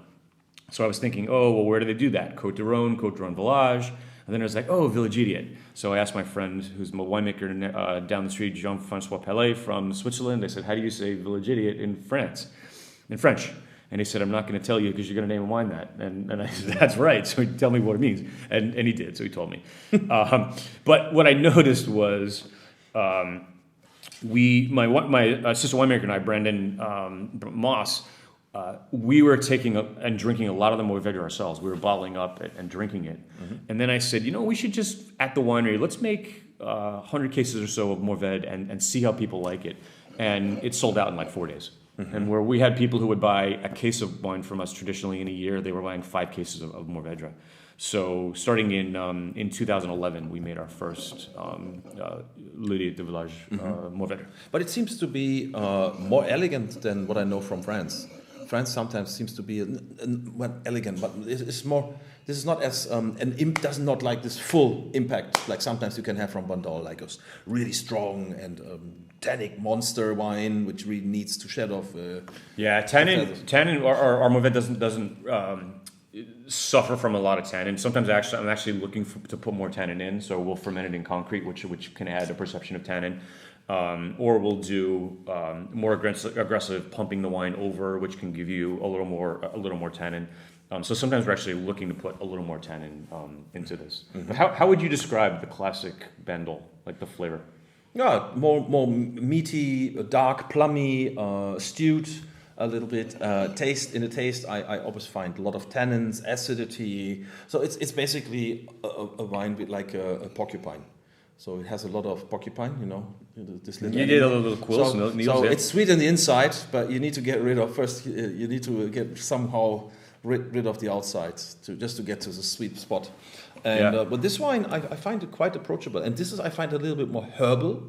So I was thinking, where do they do that? Côte d'Aron Village. And then I was like, Village Idiot. So I asked my friend, who's a winemaker down the street, Jean-François Pellet from Switzerland. I said, how do you say Village Idiot in French? And he said, I'm not going to tell you because you're going to name a wine that. And I said, that's right. So he tell me what it means. And he did. So he told me. But what I noticed was my assistant winemaker and I, Brandon Moss, we were taking and drinking a lot of the Mourvedre ourselves. We were bottling up and drinking it. Mm-hmm. And then I said, we should just, at the winery, let's make 100 cases or so of Mourvedre and see how people like it. And it sold out in like 4 days. Mm-hmm. And where we had people who would buy a case of wine from us traditionally in a year, they were buying 5 cases of Mourvedre. So starting in 2011, we made our first Linie de Village Mourvedre. But it seems to be more elegant than what I know from France. France sometimes seems to be elegant, but it's more. This is not as does not like this full impact like sometimes you can have from Bordeaux, like a really strong and tannic monster wine, which really needs to shed off. Tannin. Our Mourvedre doesn't suffer from a lot of tannin. Sometimes I'm actually looking to put more tannin in, so we'll ferment it in concrete, which can add a perception of tannin. Or we'll do more aggressive pumping the wine over, which can give you a little more tannin. So sometimes we're actually looking to put a little more tannin into this. Mm-hmm. How would you describe the classic Bandol, like the flavor? Yeah, more meaty, dark, plummy, stewed a little bit. Taste, I always find a lot of tannins, acidity. So it's basically a wine with like a porcupine. So it has a lot of porcupine, this little. You did a little quills. So it's sweet on the inside, but you need to get rid of first. You need to get somehow rid of the outside to get to the sweet spot. And but this wine, I find it quite approachable. And this is I find a little bit more herbal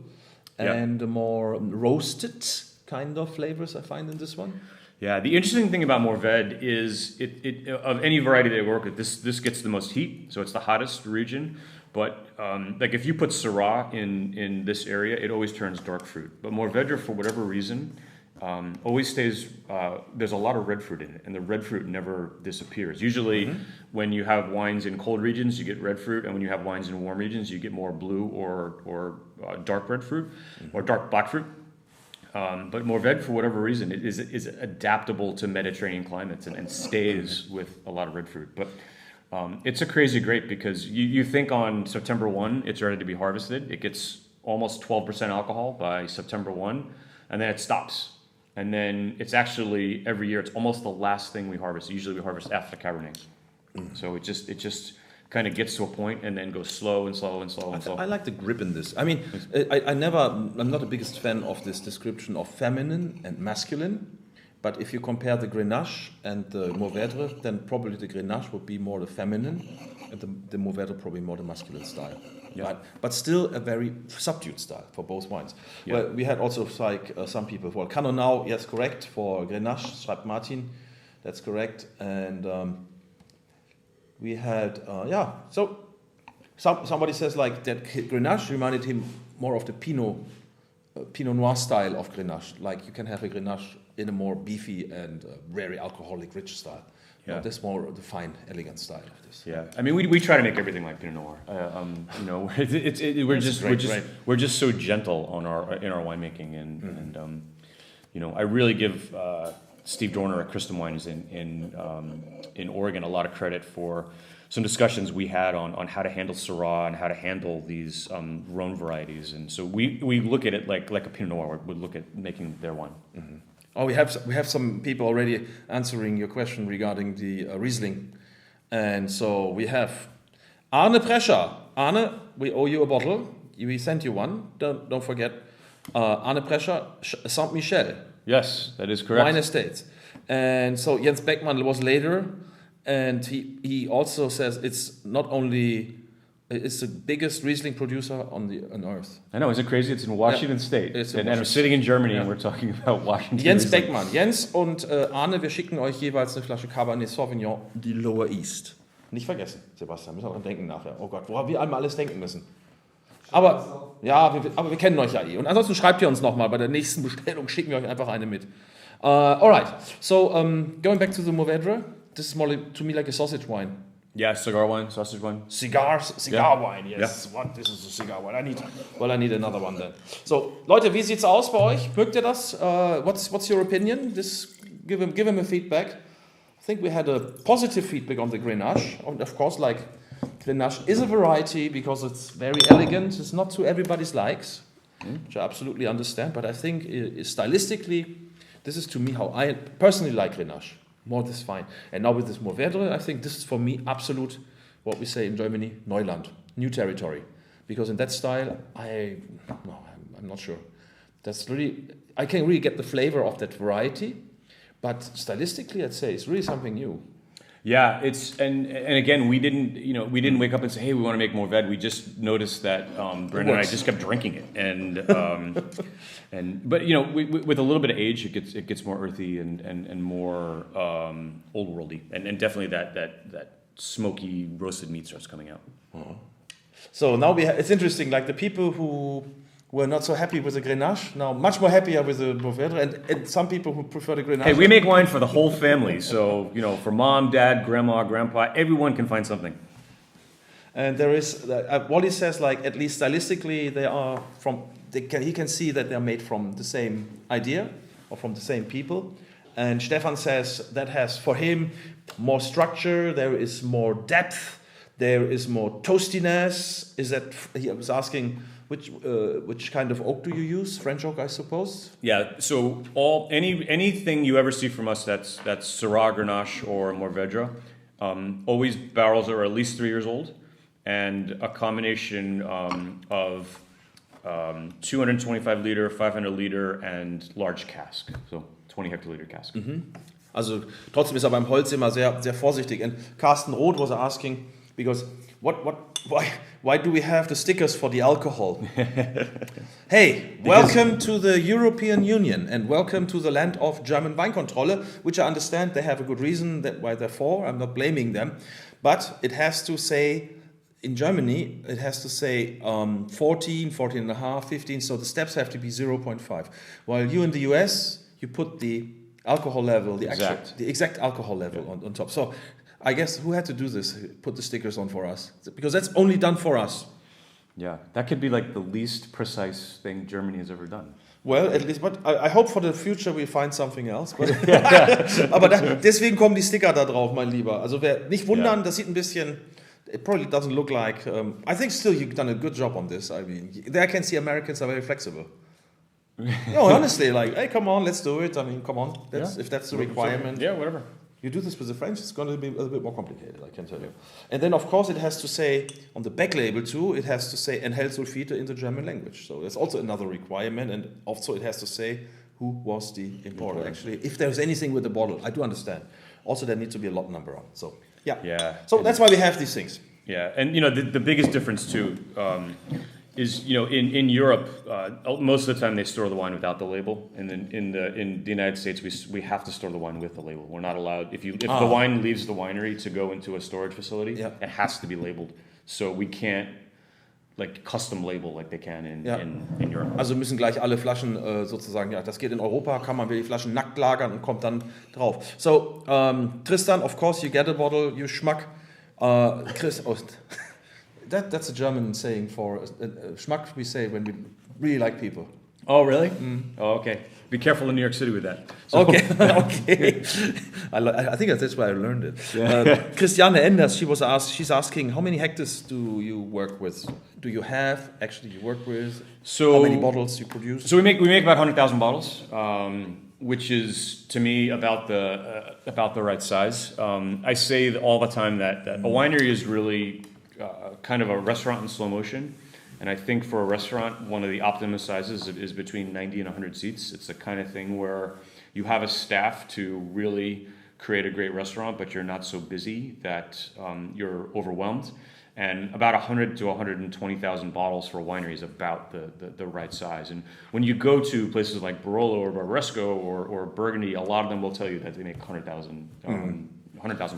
and more roasted kind of flavors. I find in this one. Yeah, the interesting thing about Mourvedre is it of any variety they work with, this gets the most heat, so it's the hottest region. But like if you put Syrah in this area, it always turns dark fruit. But Mourvedre, for whatever reason, always stays. There's a lot of red fruit in it, and the red fruit never disappears. Usually, when you have wines in cold regions, you get red fruit, and when you have wines in warm regions, you get more blue or dark red fruit or dark black fruit. But Mourvedre, for whatever reason, it is adaptable to Mediterranean climates and stays with a lot of red fruit. But it's a crazy grape because you think on September 1, it's ready to be harvested. It gets almost 12% alcohol by September 1, and then it stops. And then it's actually, every year, it's almost the last thing we harvest. Usually we harvest after Cabernet. So it just kind of gets to a point and then goes slow and slow and slow and slow. I like the grip in this. I mean, I'm not the biggest fan of this description of feminine and masculine. But if you compare the Grenache and the Mourvedre, then probably the Grenache would be more the feminine, and the Mourvedre probably more the masculine style. Yeah. But still a very subdued style for both wines. Yeah. Well, we had also like some people. Well, Canon now, yes, correct for Grenache, schreibt Martin, that's correct. And we had So somebody says like that Grenache reminded him more of the Pinot Noir style of Grenache. Like you can have a Grenache in a more beefy and very alcoholic, rich style. Yeah, that's more the fine, elegant style of this. Yeah, I mean, we try to make everything like Pinot Noir. We're just so gentle in our winemaking, and I really give Steve Dorner at Christum Wines in Oregon a lot of credit for some discussions we had on how to handle Syrah and how to handle these Rhone varieties, and so we look at it like a Pinot Noir would look at making their wine. Mm-hmm. Oh, we have some people already answering your question regarding the Riesling, and so we have Arne Prescher. Arne, we owe you a bottle. We sent you one. Don't forget. Arne Prescher, Saint Michel. Yes, that is correct. Wine Estates, and so Jens Beckmann was later, and he also says it's not only. It's the biggest Riesling producer on Earth. I know, isn't it crazy? It's in Washington State. And I'm sitting in Germany and we're talking about Washington. Jens Beckmann. Jens und Arne, wir schicken euch jeweils eine Flasche Cabernet Sauvignon, die Lower East. Nicht vergessen, Sebastian, müssen wir dran denken nachher. Oh Gott, woran wir einmal alles denken müssen. Aber wir kennen euch ja eh. Und ansonsten schreibt ihr uns nochmal, bei der nächsten Bestellung schicken wir euch einfach eine mit. Alright, so going back to the Mourvedre, this is more to me like a sausage wine. Yeah, cigar wine, sausage wine. Cigar wine, yes. Yeah. What? This is a cigar wine. I need another one then. So, Leute, wie sieht's aus bei euch? Mögt ihr das? What's your opinion? This give him a feedback. I think we had a positive feedback on the Grenache. And of course, like Grenache is a variety because it's very elegant. It's not to everybody's likes, which I absolutely understand. But I think stylistically, this is to me how I personally like Grenache. More this fine. And now with this Mourvèdre, I think this is for me absolute, what we say in Germany, Neuland, new territory. Because in that style, I'm not sure. That's really, I can really get the flavor of that variety. But stylistically, I'd say it's really something new. Yeah, and again, we didn't wake up and say, hey, we want to make Mourvèdre. We just noticed that Brandon and I just kept drinking it, but with a little bit of age, it gets more earthy and more old worldy, and definitely that smoky roasted meat starts coming out. Uh-huh. So now it's interesting. Like the people who were not so happy with the Grenache, now much more happier with the Mourvèdre, and some people who prefer the Grenache. Hey, we make wine for the whole family, so for mom, dad, grandma, grandpa, everyone can find something. And there is, Wally says, like at least stylistically, he can see that they're made from the same idea or from the same people. And Stefan says that has for him more structure. There is more depth. There is more toastiness. He was asking. Which kind of oak do you use? French oak, I suppose. Yeah. So anything you ever see from us that's Syrah, Grenache, or Mourvèdre, always barrels are at least 3 years old, and a combination of 225 liter, 500 liter, and large cask. So 20 hectoliter cask. Mm-hmm. Also trotzdem ist er beim Holz immer sehr, sehr vorsichtig. And Carsten Roth was asking because why do we have the stickers for the alcohol? Hey, welcome to the European Union and welcome to the land of German Weinkontrolle, which I understand they have a good reason why they're for. I'm not blaming them. But it has to say, in Germany, it has to say 14, 14 and a half, 15, so the steps have to be 0.5. While you in the US, you put the alcohol level, the exact alcohol level on top. So I guess who had to do this, put the stickers on for us? Because that's only done for us. Yeah, that could be like the least precise thing Germany has ever done. Well, at least, but I hope for the future we find something else. But aber deswegen kommen die Sticker da drauf, mein Lieber. Also nicht wundern, das sieht ein bisschen, it probably doesn't look like, I think still you've done a good job on this. I mean, there I can see Americans are very flexible. No, honestly, like, hey, come on, let's do it. I mean, come on, if that's the requirement. Yeah, whatever. You do this with the French, it's going to be a little bit more complicated, I can tell you. And then, of course, it has to say, on the back label too, it has to say enthält Sulfite in the German language. So that's also another requirement, and also it has to say who was the importer, actually. If there's anything with the bottle, I do understand. Also, there needs to be a lot number on. So, yeah. So that's why we have these things. Yeah, and the biggest difference too is in Europe, most of the time they store the wine without the label, and then in the United States we have to store the wine with the label. We're not allowed if the wine leaves the winery to go into a storage facility, it has to be labeled. So we can't like custom label like they can in Europe. Also müssen gleich alle Flaschen sozusagen, das geht in Europa, kann man die Flaschen nackt lagern und kommt dann drauf. So Tristan, of course you get a bottle, you schmack. Chris, that's a German saying for schmack. We say when we really like people. Oh, really? Oh, okay. Be careful in New York City with that. So. Okay. I think that's why I learned it. Yeah. Christiane Enders, she's asking, how many hectares do you work with? Do you have actually you work with? So how many bottles you produce? So we make about 100,000 bottles, which is to me about the right size. I say all the time that a winery is really kind of a restaurant in slow motion. And I think for a restaurant, one of the optimum sizes is between 90 and 100 seats. It's the kind of thing where you have a staff to really create a great restaurant, but you're not so busy that you're overwhelmed. And about 100 to 120,000 bottles for a winery is about the right size. And when you go to places like Barolo or Barbaresco or Burgundy, a lot of them will tell you that they make 100,000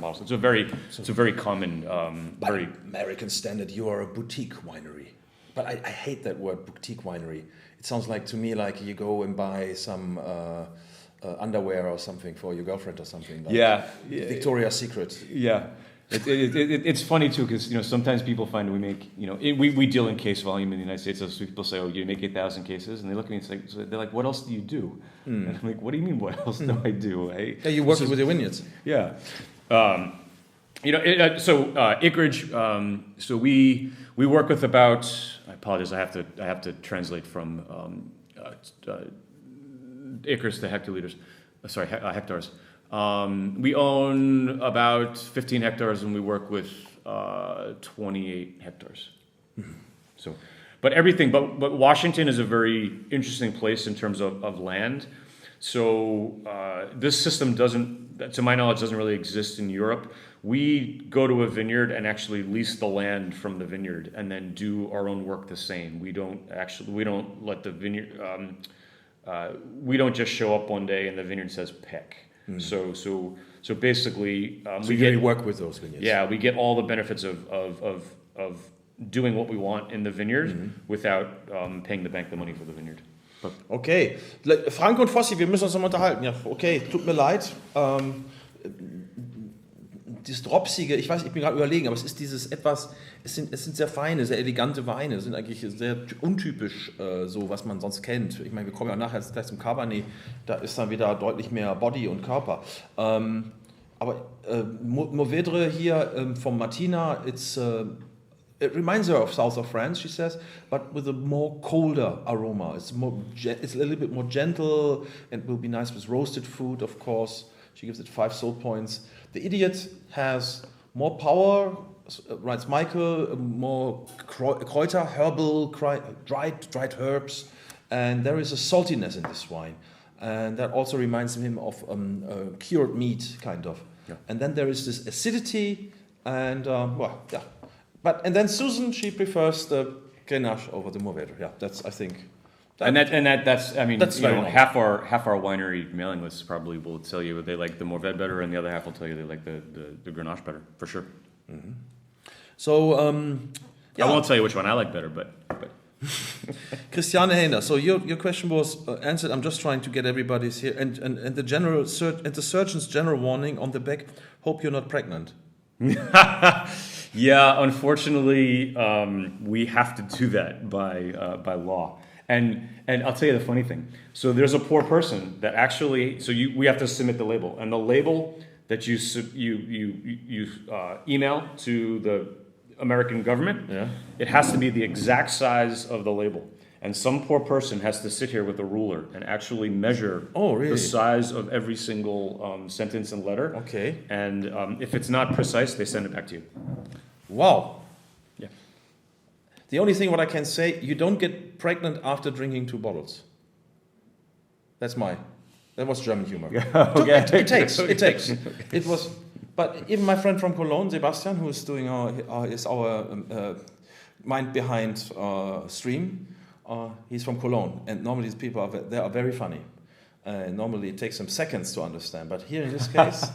bottles. It's a very common, very American standard. You are a boutique winery. But I hate that word, boutique winery. It sounds like to me like you go and buy some underwear or something for your girlfriend or something. Like Victoria's Secret. Yeah. It's funny too because sometimes people find we make we deal in case volume in the United States. So people say, "Oh, you make 8,000 cases," and they look at me and they're like, "What else do you do?" And I'm like, "What do you mean? What else do I do?" You work with your vineyards. Yeah. Acreage. So we work with about. I apologize. I have to translate from acres to hectoliters. Hectares. We own about 15 hectares, and we work with 28 hectares. So, but Washington is a very interesting place in terms of land. So this system to my knowledge, doesn't really exist in Europe. We go to a vineyard and actually lease the land from the vineyard, and then do our own work the same. We don't let the vineyard. We don't just show up one day and the vineyard says pick. So basically, we work with those vineyards. Yeah, we get all the benefits of doing what we want in the vineyard without paying the bank the money for the vineyard. Okay, Frank und Fossi, wir müssen uns noch mal unterhalten. Ja, okay, tut mir leid. Das Dropsige, ich bin gerade überlegen, aber es ist es sind sehr feine, sehr elegante Weine, sind eigentlich sehr untypisch so, was man sonst kennt. Ich meine, wir kommen ja nachher gleich zum Cabernet, da ist dann wieder deutlich mehr Body und Körper. Aber Mourvedre hier von Martina, it reminds her of south of France, she says, but with a more colder aroma. It's a little bit more gentle, and will be nice with roasted food, of course. She gives it 5 salt points. The Idiot has more power, writes Michael, more Kräuter, herbal, dried herbs, and there is a saltiness in this wine. And that also reminds him of cured meat, kind of. Yeah. And then there is this acidity, and and then Susan, she prefers the Grenache over the Mourvedre. Yeah, that's, I think. That's very half our winery mailing list probably will tell you they like the Mourvedre better, and the other half will tell you they like the Grenache better, for sure. Mm-hmm. So, I won't tell you which one I like better, but. Christiane Hainer, so your question was answered. I'm just trying to get everybody's here, and the surgeon's general warning on the back. Hope you're not pregnant. Yeah, unfortunately, we have to do that by law. And I'll tell you the funny thing. So there's a poor person that actually. So we have to submit the label, and the label that you email to the American government, it has to be the exact size of the label. And some poor person has to sit here with a ruler and actually measure the size of every single sentence and letter. Okay. And if it's not precise, they send it back to you. Wow. Yeah. The only thing what I can say, you don't get pregnant after drinking 2 bottles. That was German humor. Okay. It takes. It was, but even my friend from Cologne, Sebastian, who is doing our mind behind stream, he's from Cologne, and normally these people are very funny. Normally it takes them seconds to understand, but here in this case,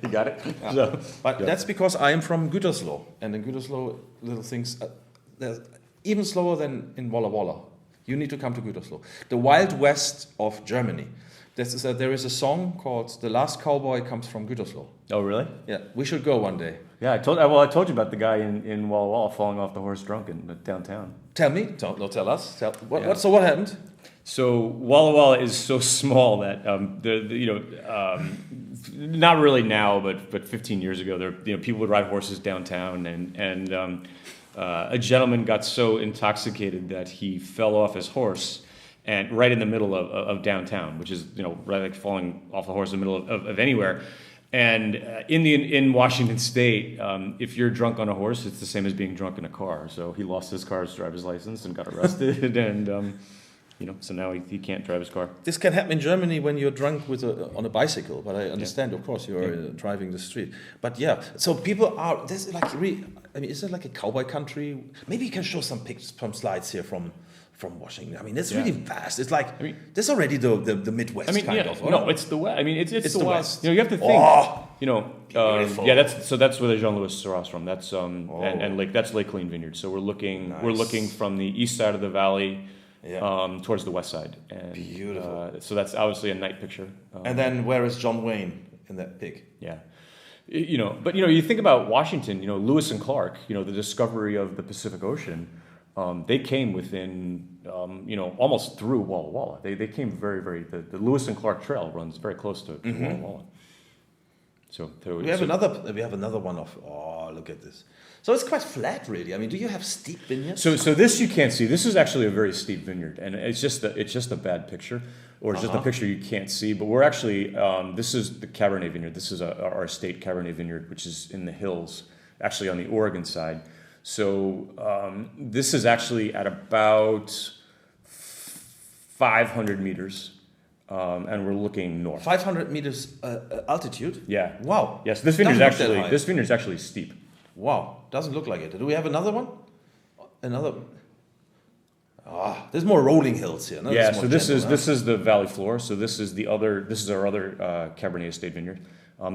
you got it. Yeah. That's because I am from Gütersloh, and in Gütersloh, little things they're even slower than in Walla. You need to come to Gütersloh, the Wild West of Germany. There is a song called "The Last Cowboy Comes from Gütersloh." Oh, really? Yeah, we should go one day. Yeah, I told you about the guy in Walla falling off the horse drunk in downtown. Tell me. Don't tell us. So what happened? So Walla is so small that not really now, but 15 years ago, people would ride horses downtown, and a gentleman got so intoxicated that he fell off his horse, and right in the middle of downtown, which is right like falling off the horse in the middle of anywhere. And in Washington State, if you're drunk on a horse, it's the same as being drunk in a car. So he lost his car's driver's license and got arrested, and so now he can't drive his car. This can happen in Germany when you're drunk on a bicycle, but I understand, of course, you're driving the street. But yeah, so people are. Is it like a cowboy country? Maybe you can show some slides here from Washington. I mean, it's really vast. It's like this already the Midwest kind of. No, it's the West. I mean, it's the West. West. You have to think. That's where the Jean-Louis Syrah's from. That's that's Lake Clean Vineyard. So we're looking from the east side of the valley. Yeah. Towards the west side. And, beautiful. So that's obviously a night picture. And then where is John Wayne in that pic? Yeah. But you think about Washington, Lewis and Clark, the discovery of the Pacific Ocean, they came within, almost through Walla Walla. They came very, very, the Lewis and Clark Trail runs very close to Walla Walla. So we have another one of, look at this. So it's quite flat, really. I mean, do you have steep vineyards? So this you can't see. This is actually a very steep vineyard, and it's just a bad picture, or it's just a picture you can't see. But we're actually this is the Cabernet vineyard. This is our estate Cabernet vineyard, which is in the hills, actually on the Oregon side. So this is actually at about 500 meters. And we're looking north. 500 meters altitude? Yeah. Wow. Yes, this vineyard is actually steep. Wow, doesn't look like it. Do we have another one? There's more rolling hills here. No? Yeah, so this is the valley floor. So this is our other Cabernet estate vineyard.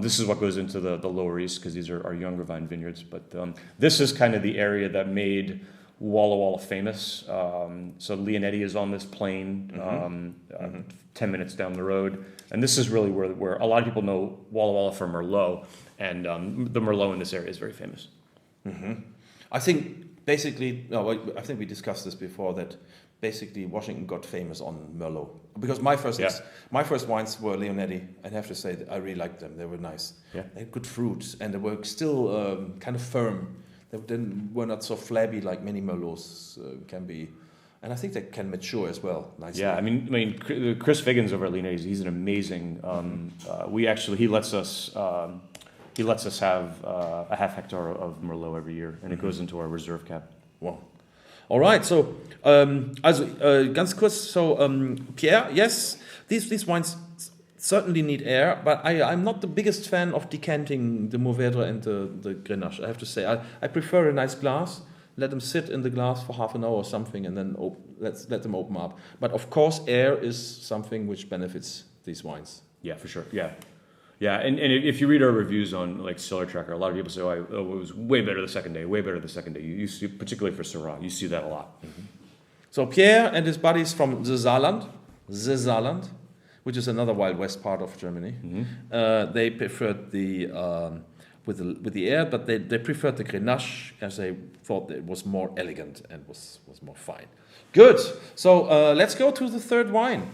This is what goes into the Lower East because these are our younger vine vineyards. But this is kind of the area that made Walla Walla famous. So Leonetti is on this plain, 10 minutes down the road. And this is really where a lot of people know Walla Walla from Merlot. And the Merlot in this area is very famous. Mm-hmm. I think basically, I think we discussed this before, that basically Washington got famous on Merlot. Because my first wines were Leonetti. I have to say that I really liked them. They were nice. Yeah. They had good fruit, and they were still kind of firm. They were not so flabby like many Merlots can be. And I think they can mature as well nicely. Yeah, I mean, Chris Figgins over at Linie, he's an amazing. He lets us have a half hectare of Merlot every year, and it goes into our reserve cap. Wow. All right. So, ganz kurz. So, Pierre, yes, these wines certainly need air, but I'm not the biggest fan of decanting the Mourvèdre and the Grenache. I have to say, I prefer a nice glass. Let them sit in the glass for half an hour or something, and then let them open up. But of course, air is something which benefits these wines. Yeah, for sure. Yeah, and if you read our reviews on like Cellar Tracker, a lot of people say, it was way better the second day, You see, particularly for Syrah, you see that a lot. Mm-hmm. So Pierre and his buddies from the Saarland, which is another Wild West part of Germany, they preferred the with the air, but they preferred the Grenache as they thought it was more elegant and was more fine. Good. So let's go to the third wine.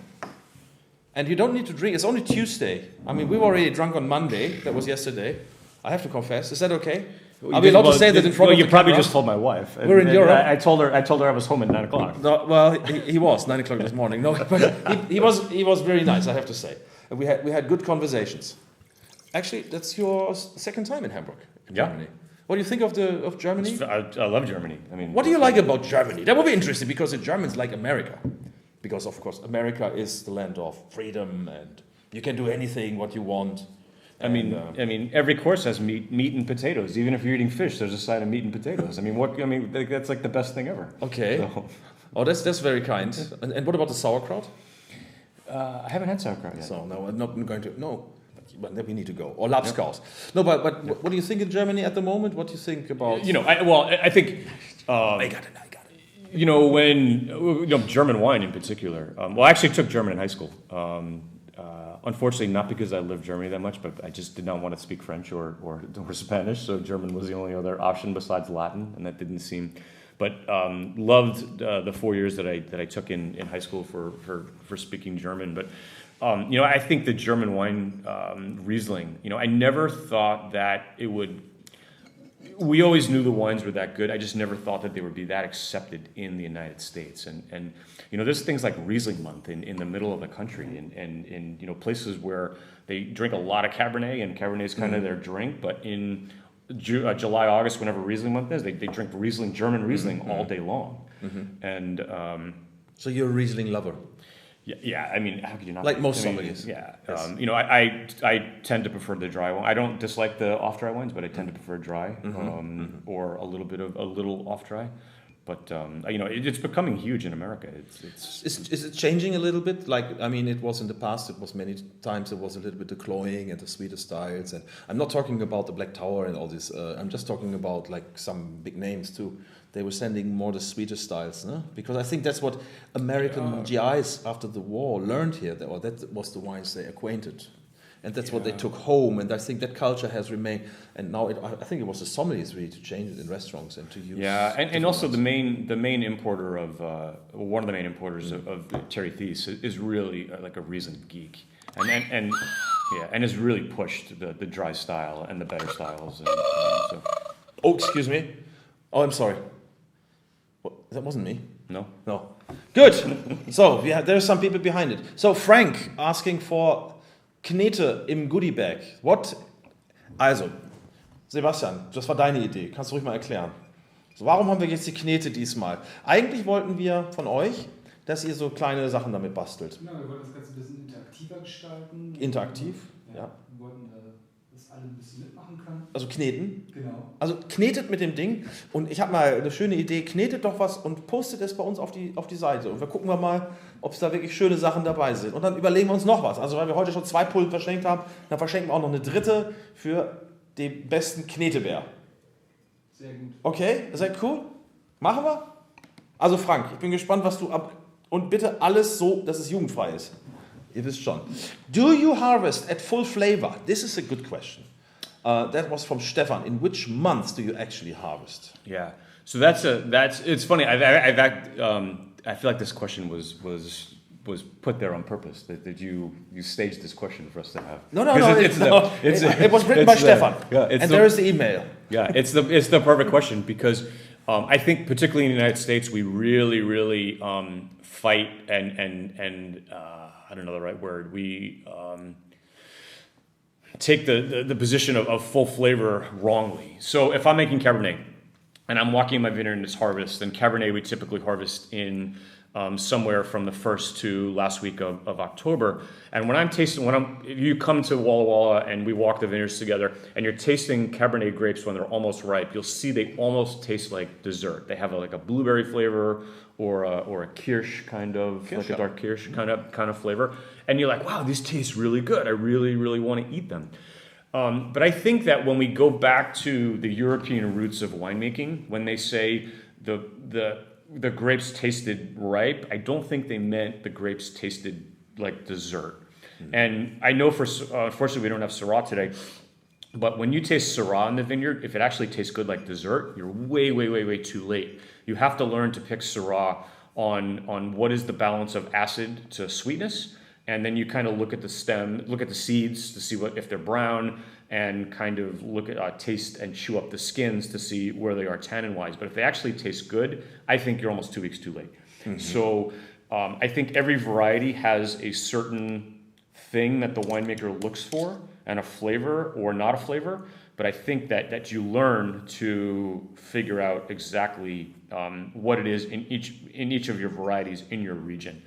And you don't need to drink. It's only Tuesday. I mean, we were already drunk on Monday. That was yesterday. I have to confess. Is that okay? Are we allowed to say that in front of the you probably camera? just told my wife. We're in Europe. I told her I was home at 9 o'clock. No, well, he was 9 o'clock this morning. No, but he was very nice, I have to say. And we had good conversations. Actually, that's your second time in Hamburg, in Germany. What do you think of Germany? I love Germany. I mean, what do you like about Germany? That would be interesting because the Germans like America. Because, of course, America is the land of freedom and you can do anything what you want. I mean, every course has meat and potatoes. Even if you're eating fish, there's a side of meat and potatoes. That's like the best thing ever. Okay. So. Oh, that's very kind. And what about the sauerkraut? I haven't had sauerkraut yet. So, no, I'm not going to. No, but then we need to go. Or Lapskaus. No, but what do you think in Germany at the moment? What do you think about... I think... I got it. German wine in particular. I actually took German in high school. Unfortunately, not because I lived Germany that much, but I just did not want to speak French or Spanish, so German was the only other option besides Latin, and that didn't seem. But loved the 4 years that I took in high school for speaking German. But I think the German wine Riesling. I never thought that it would. We always knew the wines were that good. I just never thought that they would be that accepted in the United States. And there's things like Riesling month in the middle of the country and places where they drink a lot of Cabernet, and Cabernet is kind of their drink. But in July, August, whenever Riesling month is, they drink Riesling, German Riesling all day long. Mm-hmm. And so you're a Riesling lover. Yeah. I mean, how could you not? Like most sommeliers. Yeah. Yes. I tend to prefer the dry wine. I don't dislike the off-dry wines, but I tend to prefer dry, or a little off-dry. But it's becoming huge in America. Is it changing a little bit? It was in the past. It was many times. It was a little bit the cloying and the sweeter styles. And I'm not talking about the Black Tower and all this. I'm just talking about like some big names too. They were sending more the sweeter styles, no? Because I think that's what American GIs after the war learned here, or that was the wines they acquainted. and that's what they took home. And I think that culture has remained. And now I think it was the sommeliers really to change it in restaurants and to use. Yeah, and also the main importer of one of the main importers of Terry Thies is really like a reasoned geek, and has really pushed the dry style and the better styles. And so. Oh, excuse me. Oh, I'm sorry. What? That wasn't me. No. Good. So there's some people behind it. So Frank asking for Knete im Goodie Bag. What? Also, Sebastian, das war deine Idee. Kannst du ruhig mal erklären. So, warum haben wir jetzt die Knete diesmal? Eigentlich wollten wir von euch, dass ihr so kleine Sachen damit bastelt. Genau, wir wollten das Ganze ein bisschen interaktiver gestalten. Interaktiv? Ja. Wir wollten, dass alle ein bisschen mitmachen können. Also kneten? Genau. Also knetet mit dem Ding. Und ich habe mal eine schöne Idee. Knetet doch was und postet es bei uns auf die Seite. Und wir gucken mal, ob es da wirklich schöne Sachen dabei sind. Und dann überlegen wir uns noch was. Also weil wir heute schon 2 Pullen verschenkt haben, dann verschenken wir auch noch eine dritte für den besten Knetebär. Sehr gut. Okay, ist das cool? Machen wir? Also Frank, ich bin gespannt, was du und bitte alles so, dass es jugendfrei ist. Ihr wisst schon. Do you harvest at full flavor? This is a good question. That was from Stefan. In which months do you actually harvest? Yeah. So it's funny. I feel like this question was put there on purpose. That you staged this question for us to have. No. It was written by Stefan. There is the email. Yeah, it's the perfect question because I think particularly in the United States we really fight and I don't know the right word. We take the position of full flavor wrongly. So if I'm making Cabernet and I'm walking in my vineyard and it's harvest, then Cabernet we typically harvest in somewhere from the first to last week of October. And if you come to Walla Walla and we walk the vineyards together and you're tasting Cabernet grapes when they're almost ripe, you'll see they almost taste like dessert. They have like a blueberry flavor or a kirsch kind of, like a dark kirsch kind of flavor. And you're like, wow, these taste really good. I really want to eat them. But I think that when we go back to the European roots of winemaking, when they say the grapes tasted ripe, I don't think they meant the grapes tasted like dessert. Mm-hmm. And I know unfortunately we don't have Syrah today, but when you taste Syrah in the vineyard, if it actually tastes good like dessert, you're way too late. You have to learn to pick Syrah on what is the balance of acid to sweetness, and then you kind of look at the stem, look at the seeds to see if they're brown, and kind of look at taste and chew up the skins to see where they are tannin-wise. But if they actually taste good, I think you're almost 2 weeks too late. Mm-hmm. So I think every variety has a certain thing that the winemaker looks for, and a flavor or not a flavor. But I think that you learn to figure out exactly what it is in each of your varieties in your region.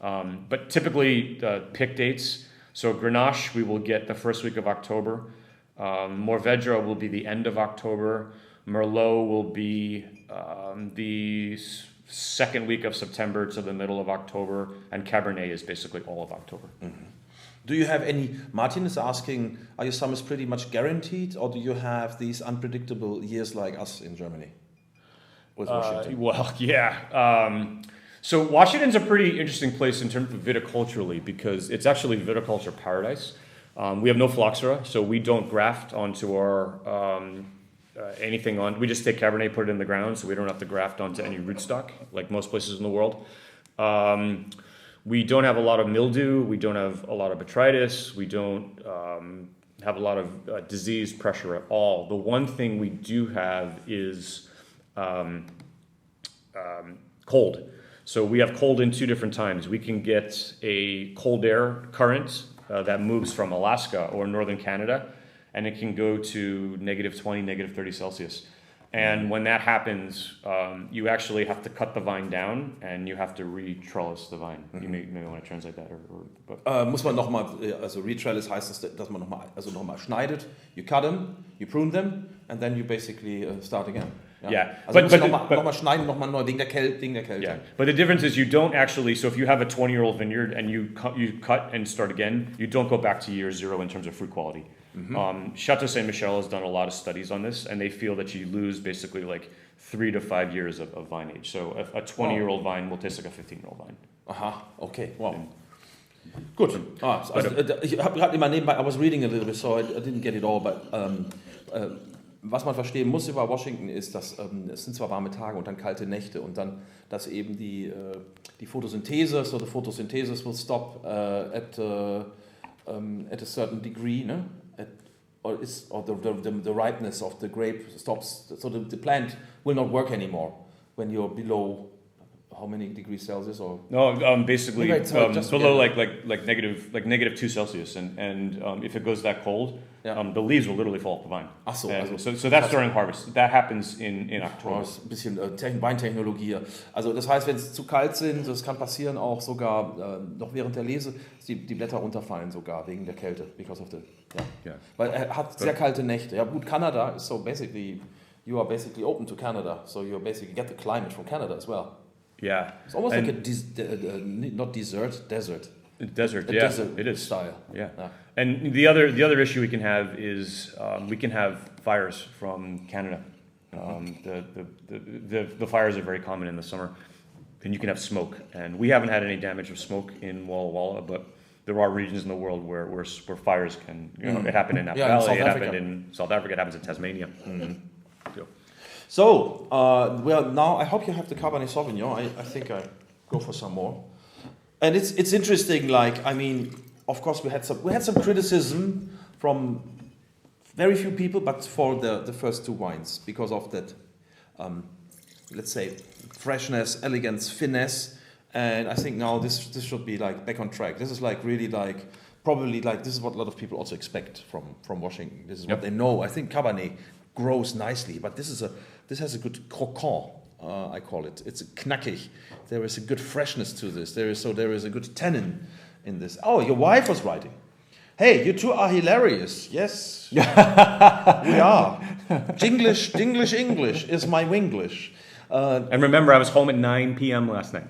But typically pick dates. So Grenache we will get the first week of October. Mourvedre will be the end of October. Merlot will be the second week of September to the middle of October. And Cabernet is basically all of October. Mm-hmm. Do you have any, Martin is asking, are your summers pretty much guaranteed, or do you have these unpredictable years like us in Germany with Washington? Well, yeah. So Washington's a pretty interesting place in terms of viticulturally because it's actually viticulture paradise. We have no phylloxera, so we don't graft onto our anything on. We just take Cabernet, put it in the ground, so we don't have to graft onto any rootstock like most places in the world. We don't have a lot of mildew. We don't have a lot of botrytis. We don't have a lot of disease pressure at all. The one thing we do have is cold. So we have cold in 2 different times. We can get a cold air current that moves from Alaska or northern Canada, and it can go to -20, -30 Celsius. And when that happens, you actually have to cut the vine down and you have to re-trellis the vine. Mm-hmm. You may want to translate that. Muss man nochmal, also re-trellis heißt, dass man nochmal schneidet. You cut them, you prune them, and then you basically start again. Yeah. Also nochmal schneiden, nochmal neu, wegen der Kälte. Yeah, but the difference is you don't actually, so if you have a 20-year-old vineyard and you cut and start again, you don't go back to year 0 in terms of fruit quality. Mm-hmm. Chateau Saint Michel has done a lot of studies on this, and they feel that you lose basically like 3 to 5 years of vine age. So a 20-year-old vine will taste like a 15-year-old vine. Aha, okay, wow. Gut. Ich habe gerade immer nebenbei, I was reading a little bit, so I didn't get it all, but was man verstehen muss über Washington ist, dass es sind zwar warme Tage und dann kalte Nächte und dann, dass eben die Photosynthese, so the photosynthesis will stop at a certain degree, ne? Or the ripeness of the grape stops, so the plant will not work anymore when you're below how many degrees Celsius or basically just below like negative 2 Celsius, and if it goes that cold, the leaves will literally fall off the vine. Ach so, so that's during harvest. That happens in October. Das ist ein bisschen Weintechnologie. Also das heißt, wenn es zu kalt sind, das kann passieren auch sogar noch während der Lese, dass die Blätter runterfallen sogar wegen der Kälte, because of the weil er hat sehr kalte Nächte. Ja gut, Canada is so basically you are basically open to Canada, so you basically get the climate from Canada as well. Yeah, it's almost like a not desert. Desert, desert it is style. Yeah. And the other issue we can have is we can have fires from Canada. The fires are very common in the summer, and you can have smoke. And we haven't had any damage of smoke in Walla, but there are regions in the world where fires can. It happened in Napa Valley. It happened in South Africa. It happens in Tasmania. So, well, now I hope you have the Cabernet Sauvignon. I think I go for some more. And it's interesting. Like, I mean, of course, we had some criticism from very few people, but for the first two wines because of that, let's say, freshness, elegance, finesse. And I think now this should be like back on track. This is like really like probably like this is what a lot of people also expect from Washington. This is what they know. I think Cabernet grows nicely, but this has a good croquant. I call it. It's knackig. There is a good freshness to this. There is a good tannin in this. Oh, your wife was writing. Hey, you two are hilarious. Yes, we are. English is my Winglish. And remember, I was home at 9 p.m. last night.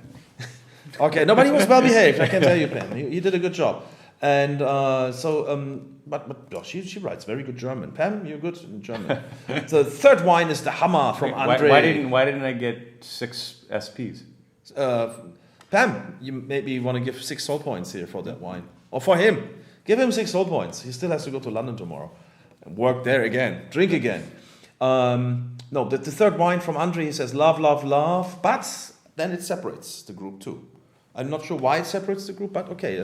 Okay, nobody was well behaved. I can tell you, Pam. You did a good job. And but she writes very good German. Pam, you're good in German. The third wine is the Hammer from Andre. Why didn't I get 6 SPs? Pam, you maybe want to give 6 soul points here for that wine, or for him. Give him 6 soul points. He still has to go to London tomorrow and work there again, drink again. No, the third wine from Andre, he says love, love, love, but then it separates the group too. I'm not sure why it separates the group, but okay.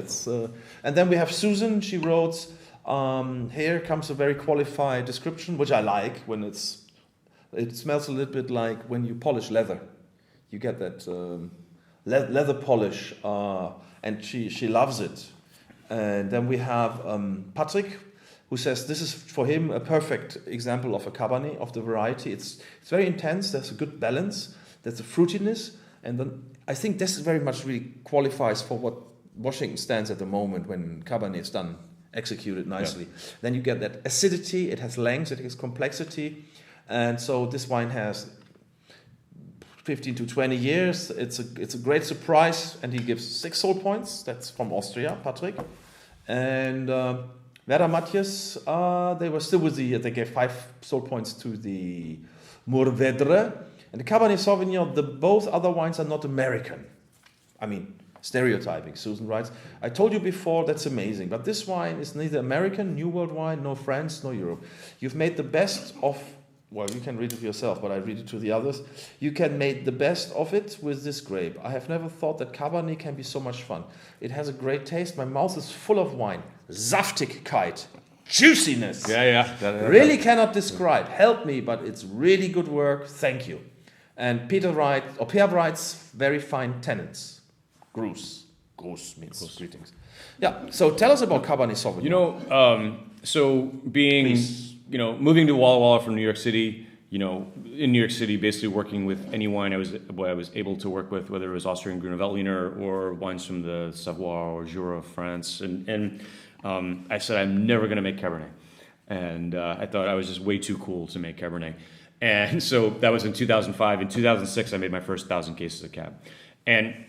And then we have Susan. She wrote, here comes a very qualified description, which I like when it smells a little bit like when you polish leather. You get that leather polish, and she loves it. And then we have Patrick, who says this is for him a perfect example of a Cabernet, of the variety. It's very intense. There's a good balance. There's a fruitiness. And then I think this very much really qualifies for what Washington stands at the moment when Cabernet is done, executed nicely. Yeah. Then you get that acidity, it has length, it has complexity. And so this wine has 15 to 20 years. It's a great surprise, and he gives 6 soul points. That's from Austria, Patrick. And Werder Matthias, they were still with they gave 5 soul points to the Mourvedre. And the Cabernet Sauvignon, both other wines are not American. I mean, stereotyping, Susan writes. I told you before, that's amazing. But this wine is neither American, New World wine, nor France, nor Europe. You've made the best of, well, you can read it yourself, but I read it to the others. You can make the best of it with this grape. I have never thought that Cabernet can be so much fun. It has a great taste. My mouth is full of wine. Saftigkeit. Juiciness. Yeah. Really cannot describe. Help me, but it's really good work. Thank you. And Pierre writes, very fine tannins. Grus means greetings. Yeah, so tell us about Cabernet Sauvignon. So being, moving to Walla Walla from New York City, in New York City, basically working with any wine I was able to work with, whether it was Austrian Grüner Veltliner or wines from the Savoie or Jura of France. And I said, I'm never going to make Cabernet. And I thought I was just way too cool to make Cabernet. And so that was in 2005. In 2006, I made my first 1,000 cases of Cab. And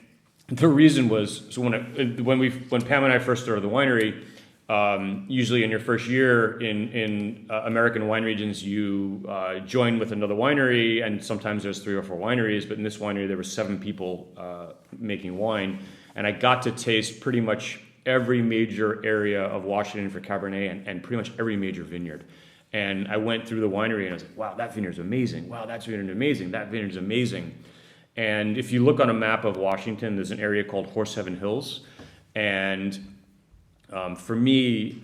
the reason was, so when Pam and I first started the winery, usually in your first year in American wine regions, you join with another winery, and sometimes there's 3 or 4 wineries, but in this winery there were 7 people making wine, and I got to taste pretty much every major area of Washington for Cabernet and pretty much every major vineyard. And I went through the winery and I was like, wow, that vineyard's amazing. Wow, that vineyard's amazing. That vineyard's amazing. And if you look on a map of Washington, there's an area called Horse Heaven Hills. And for me,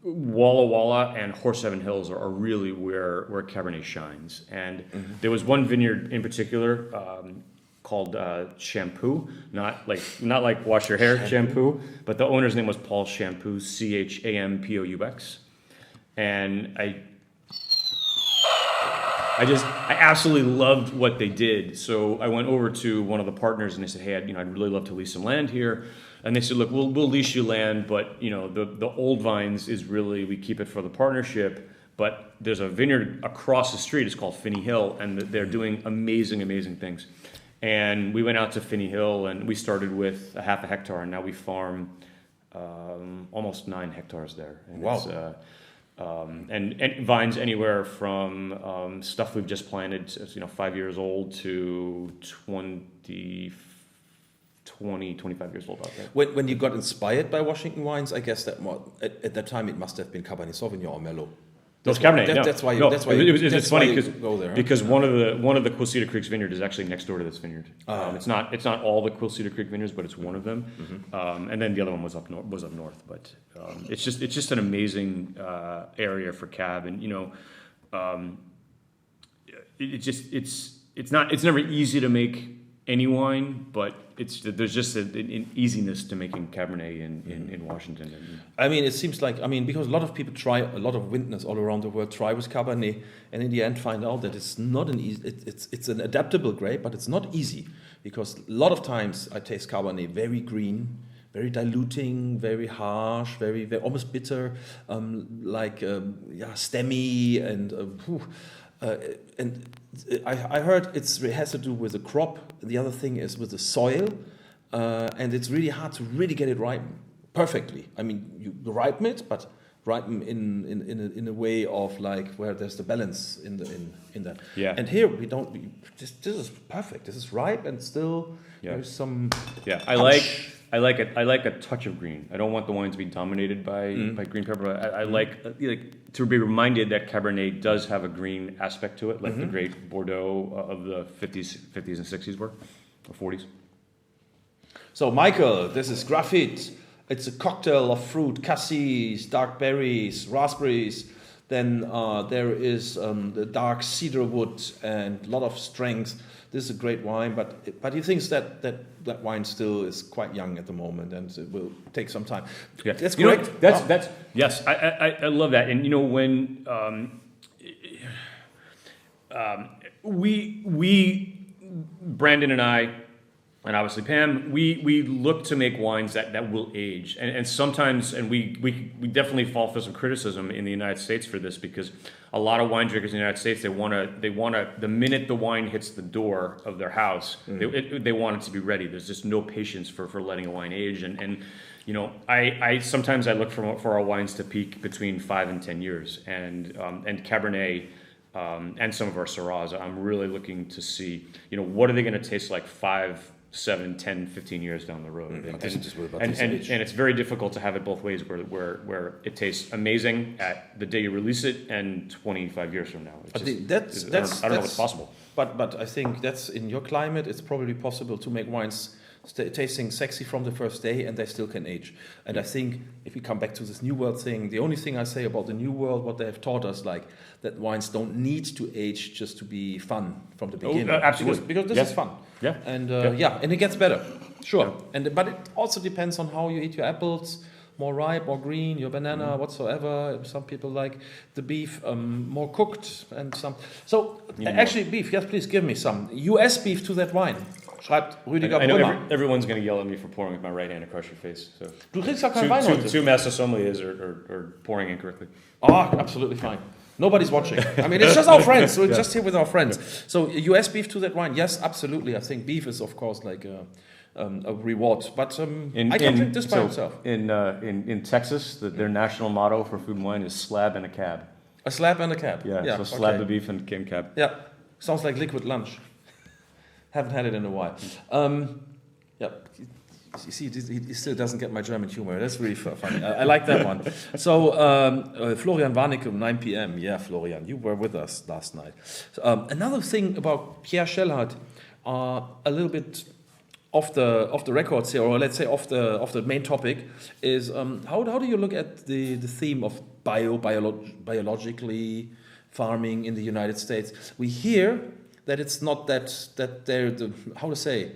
Walla and Horse Heaven Hills are really where Cabernet shines. And there was one vineyard in particular called Shampoo, not like wash your hair shampoo, but the owner's name was Paul Shampoo, Champous. And I absolutely loved what they did. So I went over to one of the partners and they said, hey, I'd really love to lease some land here. And they said, look, we'll lease you land, but the old vines is really, we keep it for the partnership. But there's a vineyard across the street. It's called Finney Hill, and they're doing amazing, amazing things. And we went out to Finney Hill, and we started with a half a hectare, and now we farm almost 9 hectares there. And wow. It's, and vines anywhere from stuff we've just planted, 5 years old to 25 years old out there. When you got inspired by Washington wines, I guess that at that time it must have been Cabernet Sauvignon or Merlot. That's Cabernet. That's why. It's funny because there. one of the Quilceda Creek's vineyard is actually next door to this vineyard. It's not all the Quilceda Creek vineyards, but it's one of them. Mm-hmm. And then the other one was up north. But it's just an amazing area for Cab, and it's never easy to make any wine, but there's just an easiness to making Cabernet in Washington. I mean, it seems like, because a lot of people try, a lot of vintners all around the world try with Cabernet, and in the end find out that it's not an easy, it's an adaptable grape, but it's not easy, because a lot of times I taste Cabernet very green, very diluting, very harsh, very almost bitter, stemmy, and I heard it has to do with the crop. The other thing is with the soil, and it's really hard to really get it ripened perfectly. I mean, you ripen it, but ripen in a way of like where there's the balance in that. Yeah. And here we don't. This is perfect. This is ripe and still there's some. Yeah, punch. I like a touch of green. I don't want the wine to be dominated by green pepper. I like to be reminded that Cabernet does have a green aspect to it, like the great Bordeaux of the 50s and 60s were, or 40s. So, Michael, this is Graphite. It's a cocktail of fruit, cassis, dark berries, raspberries. Then there is the dark cedar wood and a lot of strength. This is a great wine, but he thinks that wine still is quite young at the moment, and it will take some time. Yeah, that's correct. That's yes, I love that. And when we Brandon and I, and obviously Pam, we look to make wines that will age, and sometimes, and we definitely fall for some criticism in the United States for this, because a lot of wine drinkers in the United States, they want to the minute the wine hits the door of their house, they want it to be ready. There's just no patience for letting a wine age, and I sometimes I look for our wines to peak between 5 and 10 years, and Cabernet. And some of our Syrahs, I'm really looking to see, what are they going to taste like 5, 7, 10, 15 years down the road. And it's very difficult to have it both ways, where it tastes amazing at the day you release it and 25 years from now. I don't know what's possible. But I think that's in your climate, it's probably possible to make wines tasting sexy from the first day, and they still can age. And I think if we come back to this New World thing, the only thing I say about the New World, what they have taught us, like that wines don't need to age just to be fun from the beginning. Absolutely. Because this is fun. Yeah. And and it gets better. Sure. Yeah. But it also depends on how you eat your apples. More ripe or green, your banana, whatsoever. Some people like the beef more cooked, and some. So actually, beef. Yes, please give me some US beef to that wine. Schreibt Rüdiger I know everyone's going to yell at me for pouring with my right hand across your face. So. Du kriegst ja keinen Wein heute. Two Master Sommeliers are pouring incorrectly. Absolutely fine. Nobody's watching. I mean, it's just our friends. We're just here with our friends. So US beef to that wine. Yes, absolutely. I think beef is, of course, like a reward. But I can drink this by itself. In Texas, their national motto for food and wine is slab and a cab. A slab and a cab. Yeah, so slab the beef and cab. Yeah, sounds like liquid lunch. Haven't had it in a while. You see, he still doesn't get my German humor. That's really funny. I like that one. So, Florian Warnecke, 9 p.m. Yeah, Florian, you were with us last night. Another thing about Pierre Schellhardt, a little bit off the records here, or let's say off the main topic, is how do you look at the theme of biologically farming in the United States? We hear that it's not that they're how to say.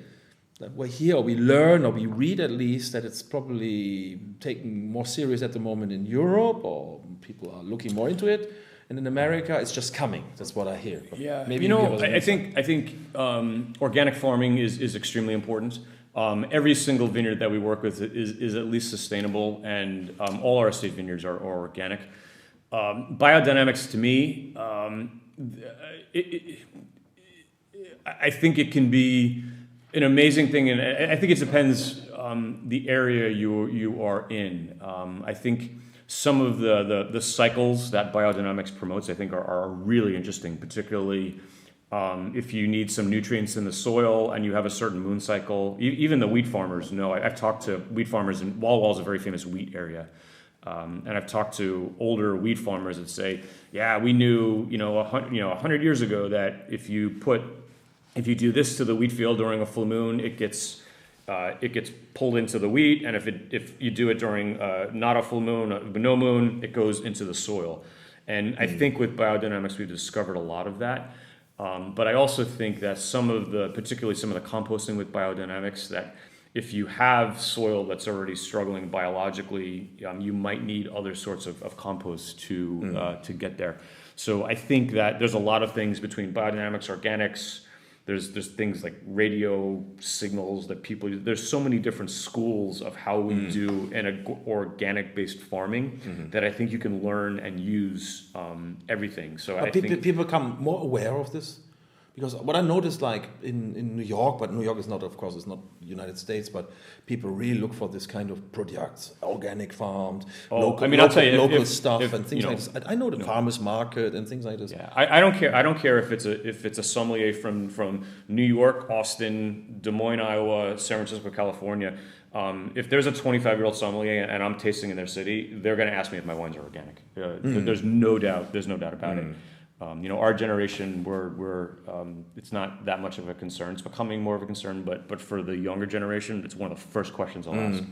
That we hear or we learn or we read at least that it's probably taken more serious at the moment in Europe, or people are looking more into it, and in America it's just coming. That's what I hear. But yeah, maybe I think organic farming is extremely important. Every single vineyard that we work with is at least sustainable, and all our estate vineyards are organic. Biodynamics to me, I think it can be an amazing thing, and I think it depends the area you are in. I think some of the cycles that biodynamics promotes, I think, are really interesting, particularly if you need some nutrients in the soil and you have a certain moon cycle. Even the wheat farmers know. I've talked to wheat farmers, and Walla Walla is a very famous wheat area. And I've talked to older wheat farmers that say, yeah, we knew 100 years ago that if you do this to the wheat field during a full moon, it gets pulled into the wheat, and if you do it during not a full moon, no moon, it goes into the soil. And I think with biodynamics, we've discovered a lot of that. But I also think that particularly some of the composting with biodynamics, that if you have soil that's already struggling biologically, you might need other sorts of compost to get there. So I think that there's a lot of things between biodynamics, organics. There's things like radio signals that there's so many different schools of how we do an organic-based farming that I think you can learn and use everything. So I think people become more aware of this. Because what I noticed, like in New York, but New York is not, of course, it's not the United States, but people really look for this kind of products, organic farmed, local stuff and things like this. I know the farmers market and things like this. Yeah, I don't care. I don't care if it's a sommelier from New York, Austin, Des Moines, Iowa, San Francisco, California. If there's a 25-year-old sommelier and I'm tasting in their city, they're going to ask me if my wines are organic. There's no doubt. There's no doubt about it. Our generation, we're it's not that much of a concern. It's becoming more of a concern, but for the younger generation, it's one of the first questions I'll ask.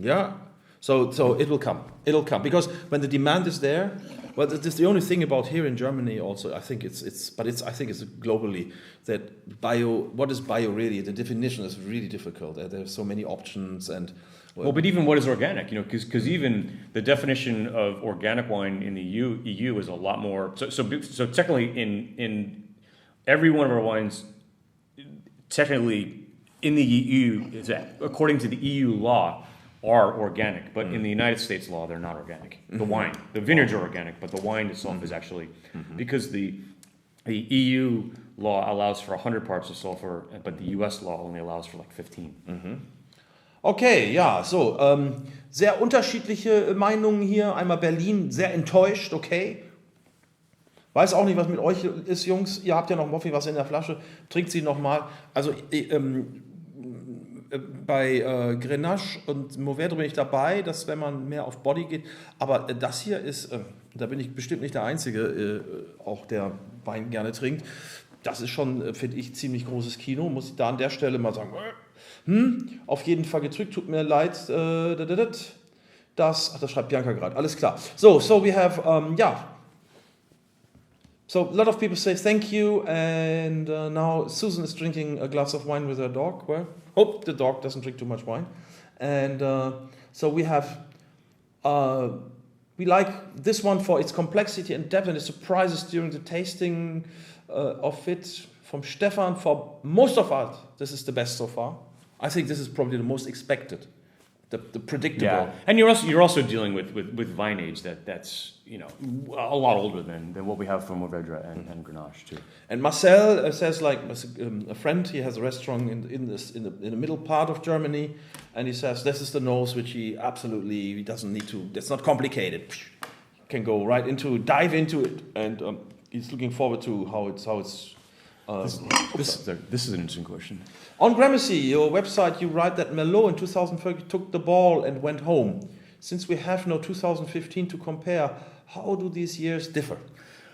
Yeah. So it will come. It'll come because when the demand is there. Well, that's the only thing about here in Germany. Also, I think it's globally that what is bio really? The definition is really difficult. There's so many options and. Well, but even what is organic? Because even the definition of organic wine in the EU is a lot more. So technically, in every one of our wines, technically in the EU, according to the EU law, are organic. But in the United States law, they're not organic. The vineyards are organic, but the wine itself is actually because the EU law allows for 100 parts of sulfur, but the US law only allows for like 15. Okay, ja, so, sehr unterschiedliche Meinungen hier. Einmal Berlin, sehr enttäuscht, okay. Weiß auch nicht, was mit euch ist, Jungs. Ihr habt ja noch was in der Flasche. Trinkt sie nochmal. Also, bei Grenache und Mourvèdre bin ich dabei, dass wenn man mehr auf Body geht. Aber das hier ist, da bin ich bestimmt nicht der Einzige, auch der Wein gerne trinkt. Das ist schon, finde ich, ziemlich großes Kino. Muss ich da an der Stelle mal sagen, auf jeden Fall gedrückt, tut mir leid. Das schreibt Bianca gerade, alles klar. So we have, So a lot of people say thank you, and now Susan is drinking a glass of wine with her dog. Well, hope the dog doesn't drink too much wine. And so we have, we like this one for its complexity and depth and the surprises during the tasting of it. From Stefan, for most of us, this is the best so far. I think this is probably the most expected, the predictable. Yeah, and you're also dealing with vine age that's a lot older than what we have from Mourvèdre and Grenache too. And Marcel says, like a friend, he has a restaurant in the middle part of Germany, and he says this is the nose which he doesn't need to. It's not complicated. Can go dive into it, and he's looking forward to how it's This is an interesting question. On Gramercy, your website, you write that Merlot in 2030 took the ball and went home. Since we have no 2015 to compare, how do these years differ?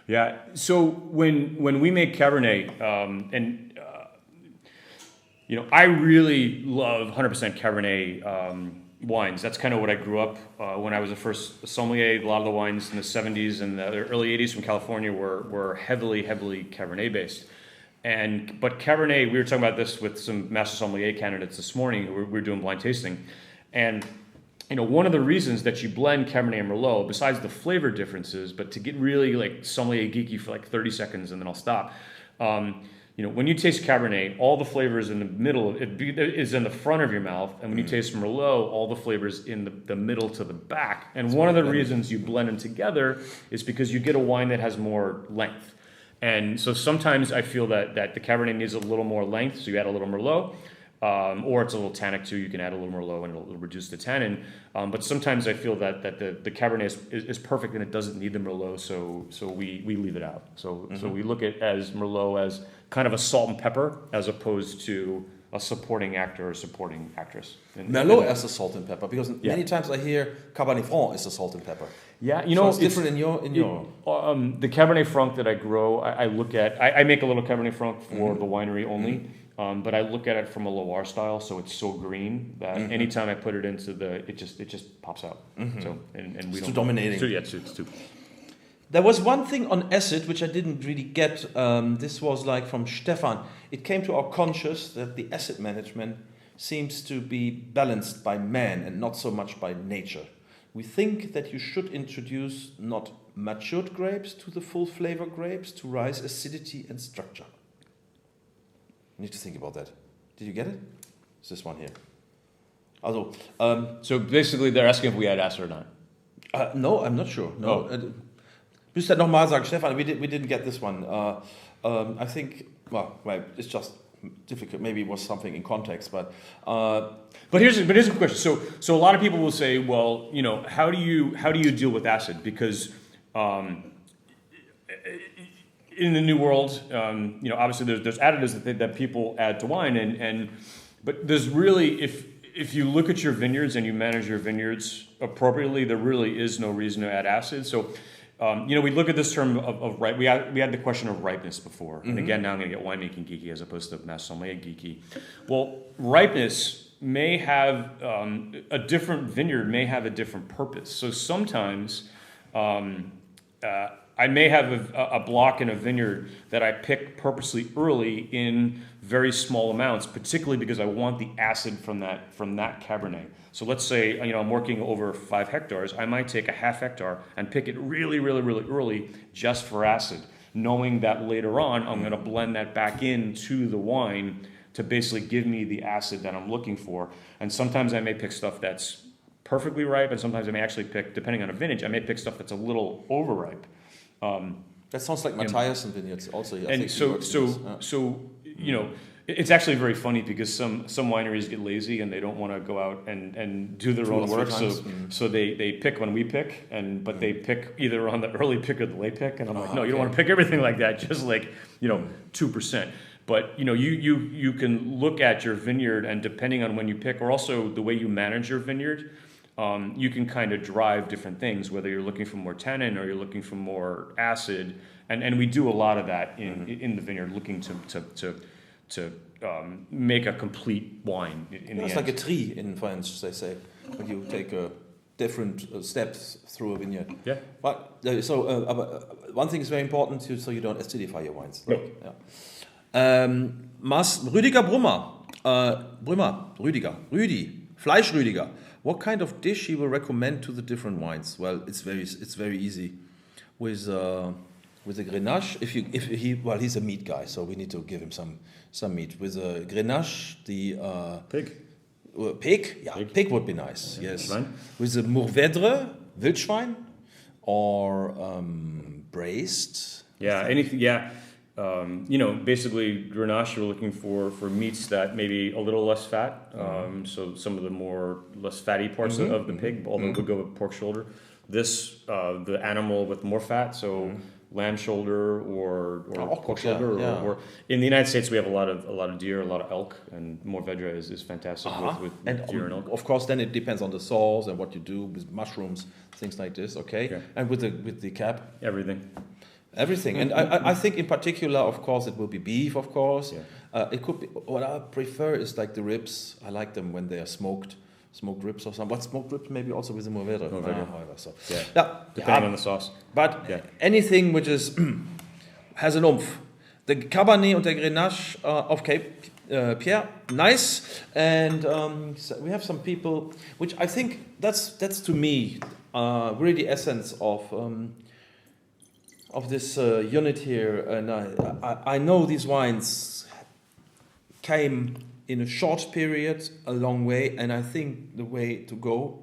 Yeah, so when we make Cabernet, I really love 100% Cabernet wines. That's kind of what I grew up when I was the first sommelier. A lot of the wines in the 70s and the early 80s from California were heavily Cabernet based. But Cabernet, we were talking about this with some Master Sommelier candidates this morning. We were doing blind tasting, and one of the reasons that you blend Cabernet and Merlot, besides the flavor differences, but to get really like sommelier geeky for like 30 seconds and then I'll stop. When you taste Cabernet, all the flavors in the middle, is in the front of your mouth, and when you taste Merlot, all the flavors in the middle to the back. And one of the reasons you blend them together is because you get a wine that has more length. And so sometimes I feel that the Cabernet needs a little more length, so you add a little Merlot, or it's a little tannic too. You can add a little Merlot and it'll reduce the tannin. But sometimes I feel that the Cabernet is perfect and it doesn't need the Merlot, so we leave it out. So we look at as Merlot as kind of a salt and pepper as opposed to a supporting actor or supporting actress. Merlot as a salt and pepper, because many times I hear Cabernet Franc is a salt and pepper. Yeah, so it's different in your. The Cabernet Franc that I grow, I look at. I make a little Cabernet Franc for the winery only, but I look at it from a Loire style, so it's so green that anytime I put it into it just pops out. So and we it's don't. too dominating. It's too. There was one thing on acid which I didn't really get. This was like from Stefan. It came to our conscious that the acid management seems to be balanced by man and not so much by nature. We think that you should introduce not matured grapes to the full flavor grapes to rise acidity and structure. You need to think about that. Did you get it? It's this one here. Also, so basically they're asking if we add acid or not. No, I'm not sure. No. Müsst ihr nochmal sagen, Stefan, we didn't get this one. I think, it's just difficult. Maybe it was something in context, but here's a question. So a lot of people will say, well, how do you deal with acid? Because in the New World, obviously there's additives that people add to wine, but there's really, if you look at your vineyards and you manage your vineyards appropriately, there really is no reason to add acid. So. We look at this term of ripe. We had the question of ripeness before, and again, now I'm going to get winemaking geeky as opposed to Master Sommelier geeky. Well, ripeness may have a different vineyard may have a different purpose. So sometimes I may have a block in a vineyard that I pick purposely early in very small amounts, particularly because I want the acid from that Cabernet. So let's say I'm working over 5 hectares. I might take a half hectare and pick it really, really, really early just for acid, knowing that later on I'm going to blend that back into the wine to basically give me the acid that I'm looking for. And sometimes I may pick stuff that's perfectly ripe, and sometimes I may actually pick, depending on a vintage, I may pick stuff that's a little overripe. That sounds like Matthias and vineyards also. And it's actually very funny because some wineries get lazy and they don't want to go out and do their own work. So they pick when we pick, but they pick either on the early pick or the late pick. And I'm like, no, you don't want to pick everything like that. Just like 2%. But you can look at your vineyard, and depending on when you pick, or also the way you manage your vineyard, you can kind of drive different things. Whether you're looking for more tannin or you're looking for more acid, and we do a lot of that in the vineyard, looking to make a complete wine. It's like a tree in French, they say, when you take different steps through a vineyard. Yeah. But one thing is very important, so you don't acidify your wines. No. Yeah. Rüdiger Rüdi, Fleisch Rüdiger. What kind of dish he will recommend to the different wines? Well, it's very easy. With the Grenache, he's a meat guy, so we need to give him some meat. With the Grenache, the pig. Pig would be nice. Yes. Schwein. With the Mourvèdre, Wildschwein, or braised. Yeah, anything. Yeah. Basically Grenache, we're looking for meats that maybe a little less fat. So some of the less fatty parts of the pig, although we'll go with pork shoulder. This, the animal with more fat, so lamb shoulder or pork yeah, shoulder, yeah. or in the United States we have a lot of deer, a lot of elk, and Mourvedre is fantastic with and deer and elk. of course, then it depends on the sauce and what you do with mushrooms, things like this. Okay, Yeah. and with the cab, Everything. and I think in particular, of course, it will be beef. Of course, Yeah. it could be. What I prefer is like the ribs. I like them when they are smoked ribs or something. But smoked ribs maybe also with the Mourvedre. However, so Depending on the sauce. But anything which is has an oomph. The Cabernet and the Grenache of Cape Pierre, nice. And so we have some people, which I think that's to me really the essence of this unit here. And I know these wines came in a short period, a long way, and I think the way to go,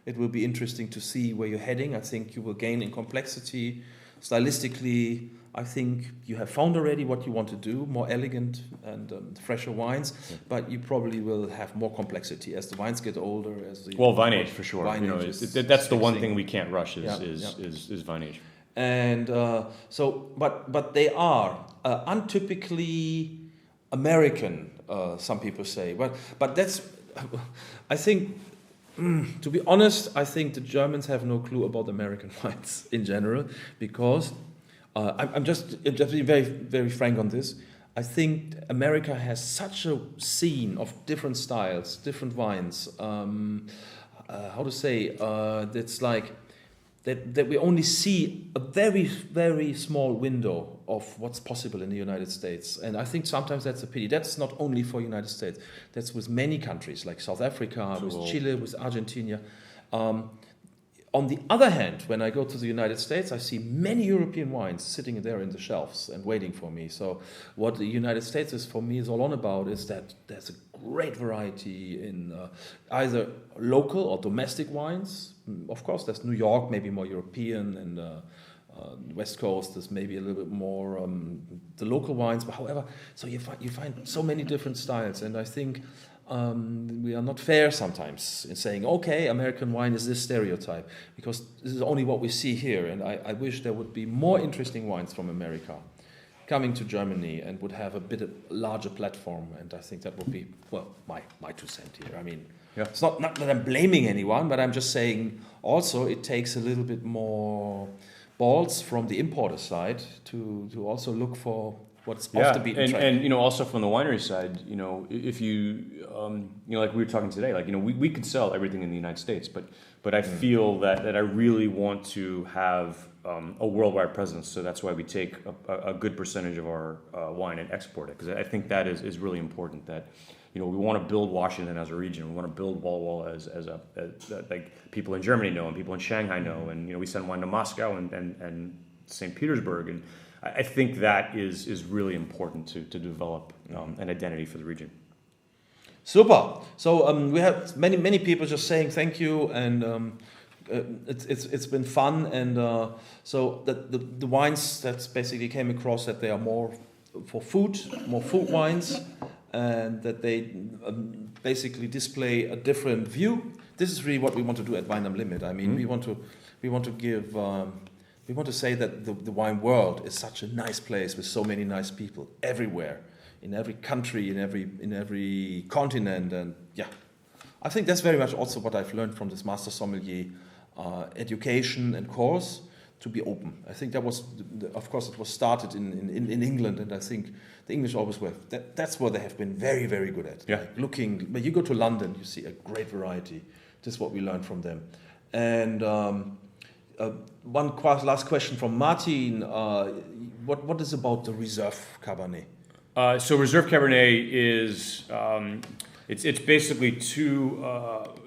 it will be interesting to see where you're heading. I think you will gain in complexity, stylistically. I think you have found already what you want to do, more elegant and fresher wines, but you probably will have more complexity as the wines get older. Vine age for sure. That's the one thing we can't rush is vine age. And but they are untypically American. Some people say, but that's. I think, to be honest, I think the Germans have no clue about American wines in general, because I'm just being very, very frank on this. I think America has such a scene of different styles, different wines. How to say? That's like that we only see a very, very small window of what's possible in the United States. And I think sometimes that's a pity. That's not only for United States. That's with many countries like South Africa, with Chile, with Argentina. On the other hand, when I go to the United States, I see many European wines sitting there in the shelves and waiting for me. So what the United States is for me is all on about is that there's a great variety in either local or domestic wines. Of course, there's New York, maybe more European, and West Coast is maybe a little bit more the local wines. But however, so you find so many different styles, and I think we are not fair sometimes in saying, okay, American wine is this stereotype, because this is only what we see here. And I wish there would be more interesting wines from America coming to Germany and would have a bit larger platform. And I think that would be, well, my 2 cents here. I mean, it's not that I'm blaming anyone, but I'm just saying also it takes a little bit more balls from the importer side to also look for what's off the beaten track. And also from the winery side, if you like we were talking today, like we could sell everything in the United States, but I feel that I really want to have a worldwide presence. So that's why we take a good percentage of our wine and export it, because I think that is really important. That we want to build Washington as a region. We want to build Walla as like people in Germany know and people in Shanghai know, and we send wine to Moscow and St. Petersburg, and I think that is really important to develop an identity for the region. Super. So we have many people just saying thank you, and it's been fun, and so the wines that basically came across that they are more for food, more food wines, and that they basically display a different view. This is really what we want to do at Wine Unlimited. I mean, we want to give. We want to say that the wine world is such a nice place with so many nice people everywhere, in every country, in every continent, and I think that's very much also what I've learned from this Master Sommelier education and course, to be open. I think that was, of course, it was started in England, and I think the English always were. That's where they have been very, very good at. Yeah. Like looking, when you go to London, you see a great variety. This is what we learned from them, and. One last question from Martin. What is about the Reserve Cabernet? So Reserve Cabernet is it's basically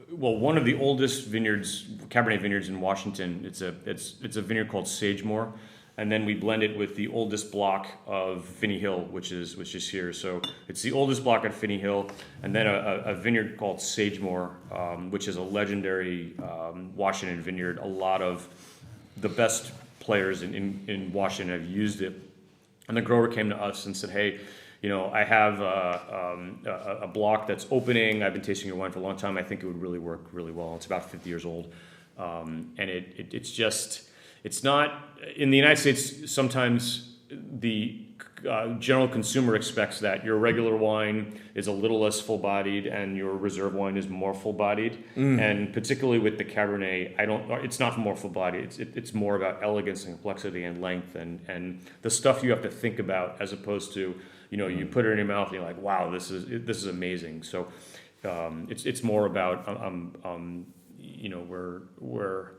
one of the oldest Cabernet vineyards in Washington. It's a vineyard called Sagemore, and then we blend it with the oldest block of Finney Hill, which is here. So it's the oldest block at Finney Hill, and then a vineyard called Sagemore, which is a legendary Washington vineyard. A lot of the best players in Washington have used it, and the grower came to us and said, "Hey, I have a block that's opening. I've been tasting your wine for a long time. I think it would really work really well. It's about 50 years old, and it's just." it's not, in the United States, sometimes the general consumer expects that your regular wine is a little less full-bodied and your reserve wine is more full-bodied. And particularly with the Cabernet, it's not more full-bodied. It's more about elegance and complexity and length and the stuff you have to think about, as opposed to, you put it in your mouth and you're like, wow, this is amazing. So it's more about we're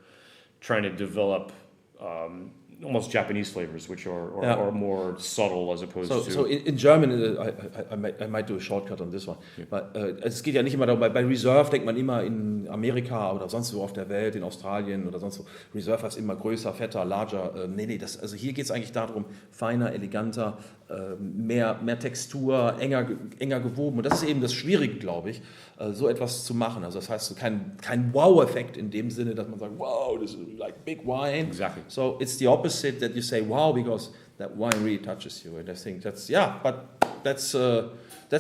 trying to develop almost Japanese flavors, which are more subtle as opposed to... So in German, I might do a shortcut on this one, but es geht ja nicht immer darum, bei Reserve denkt man immer in Amerika oder sonst wo auf der Welt, in Australien oder sonst wo, Reserve heißt immer größer, fetter, larger, also hier geht es eigentlich darum, feiner, eleganter, mehr Textur, enger gewoben, und das ist eben das Schwierige, glaube ich, so etwas zu machen. Also das heißt, kein Wow-Effekt in dem Sinne, dass man sagt, wow, this is like big wine. Exactly. So it's the opposite, that you say wow because that wine really touches you, and I think that's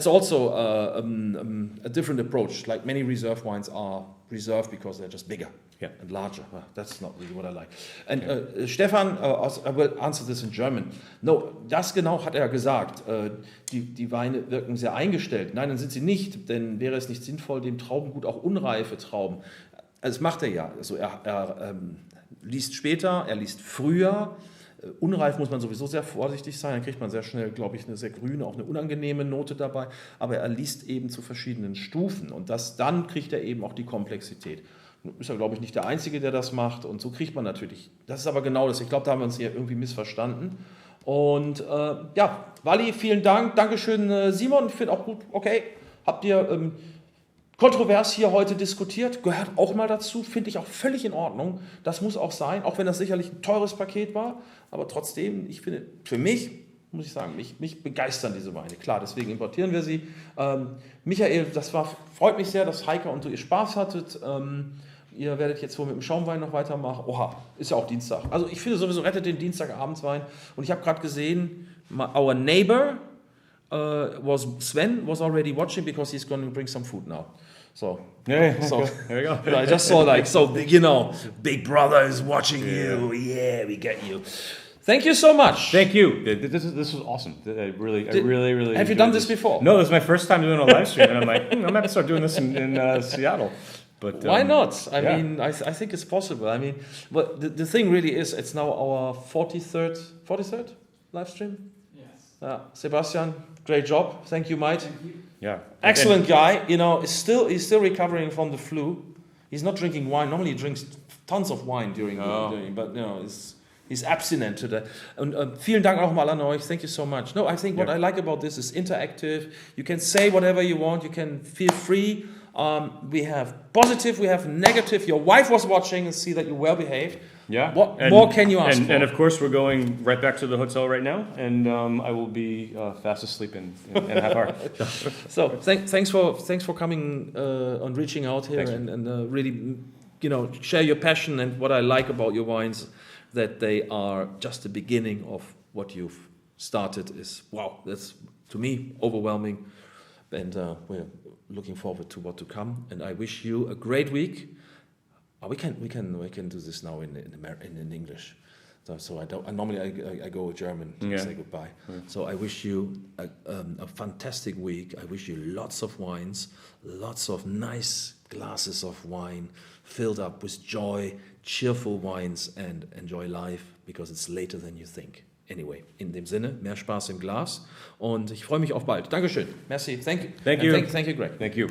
also a different approach. Like many reserve wines are reserved because they're just bigger and larger. Well, that's not really what I like. And Stefan, I will answer this in German. No, das genau hat er gesagt. Die Weine wirken sehr eingestellt. Nein, dann sind sie nicht, denn wäre es nicht sinnvoll, dem Traubengut auch unreife Trauben. Also das macht er ja. Also er liest später, er liest früher. Unreif muss man sowieso sehr vorsichtig sein, dann kriegt man sehr schnell, glaube ich, eine sehr grüne, auch eine unangenehme Note dabei. Aber er liest eben zu verschiedenen Stufen, und dann kriegt er eben auch die Komplexität. Ist er, glaube ich, nicht der Einzige, der das macht, und so kriegt man natürlich, das ist aber genau das, ich glaube, da haben wir uns hier irgendwie missverstanden. Und Walli, vielen Dank, Dankeschön Simon, ich finde auch gut, okay, habt ihr kontrovers hier heute diskutiert, gehört auch mal dazu, finde ich auch völlig in Ordnung, das muss auch sein, auch wenn das sicherlich ein teures Paket war, aber trotzdem, ich finde, für mich, muss ich sagen, mich begeistern diese Weine, klar, deswegen importieren wir sie. Michael, freut mich sehr, dass Heike und du ihr Spaß hattet. Ihr werdet jetzt wohl mit dem Schaumwein noch weitermachen. Oha, ist ja auch Dienstag. Also ich finde sowieso, rettet den Dienstagabendswein. Und ich habe gerade gesehen, our neighbor Sven was already watching because he's going to bring some food now. So there you go. I just saw Big Brother is watching you. Yeah, we get you. Thank you so much. Thank you. This was awesome. I really. Have you done this before? No, this is my first time doing a live stream, and I'm like, I'm gonna start doing this in Seattle. But why not? I mean, I think it's possible. I mean, but the thing really is, it's now our 43rd live stream. Yes. Sebastian, great job. Thank you, mate. Thank you. Yeah. Excellent guy. He's still recovering from the flu. He's not drinking wine. Normally he drinks tons of wine during, but he's abstinent today. Und vielen Dank nochmal an euch. Thank you so much. No, I think what I like about this is interactive. You can say whatever you want. You can feel free. We have positive, we have negative. Your wife was watching and see that you're well behaved. Yeah. What more can you ask for? And of course, we're going right back to the hotel right now, and I will be fast asleep in a half hour. So thanks for coming and reaching out here and really, share your passion. And what I like about your wines, that they are just the beginning of what you've started. Is wow, that's to me overwhelming, and we're looking forward to what to come. And I wish you a great week. We can do this now in English. So I normally go German to say goodbye. Yeah. So I wish you a fantastic week. I wish you lots of wines, lots of nice glasses of wine filled up with joy, cheerful wines, and enjoy life because it's later than you think. Anyway, in dem Sinne, mehr Spaß im Glas und ich freue mich auf bald. Dankeschön. Merci. Thank you. Thank you. Thank you, Greg. Thank you.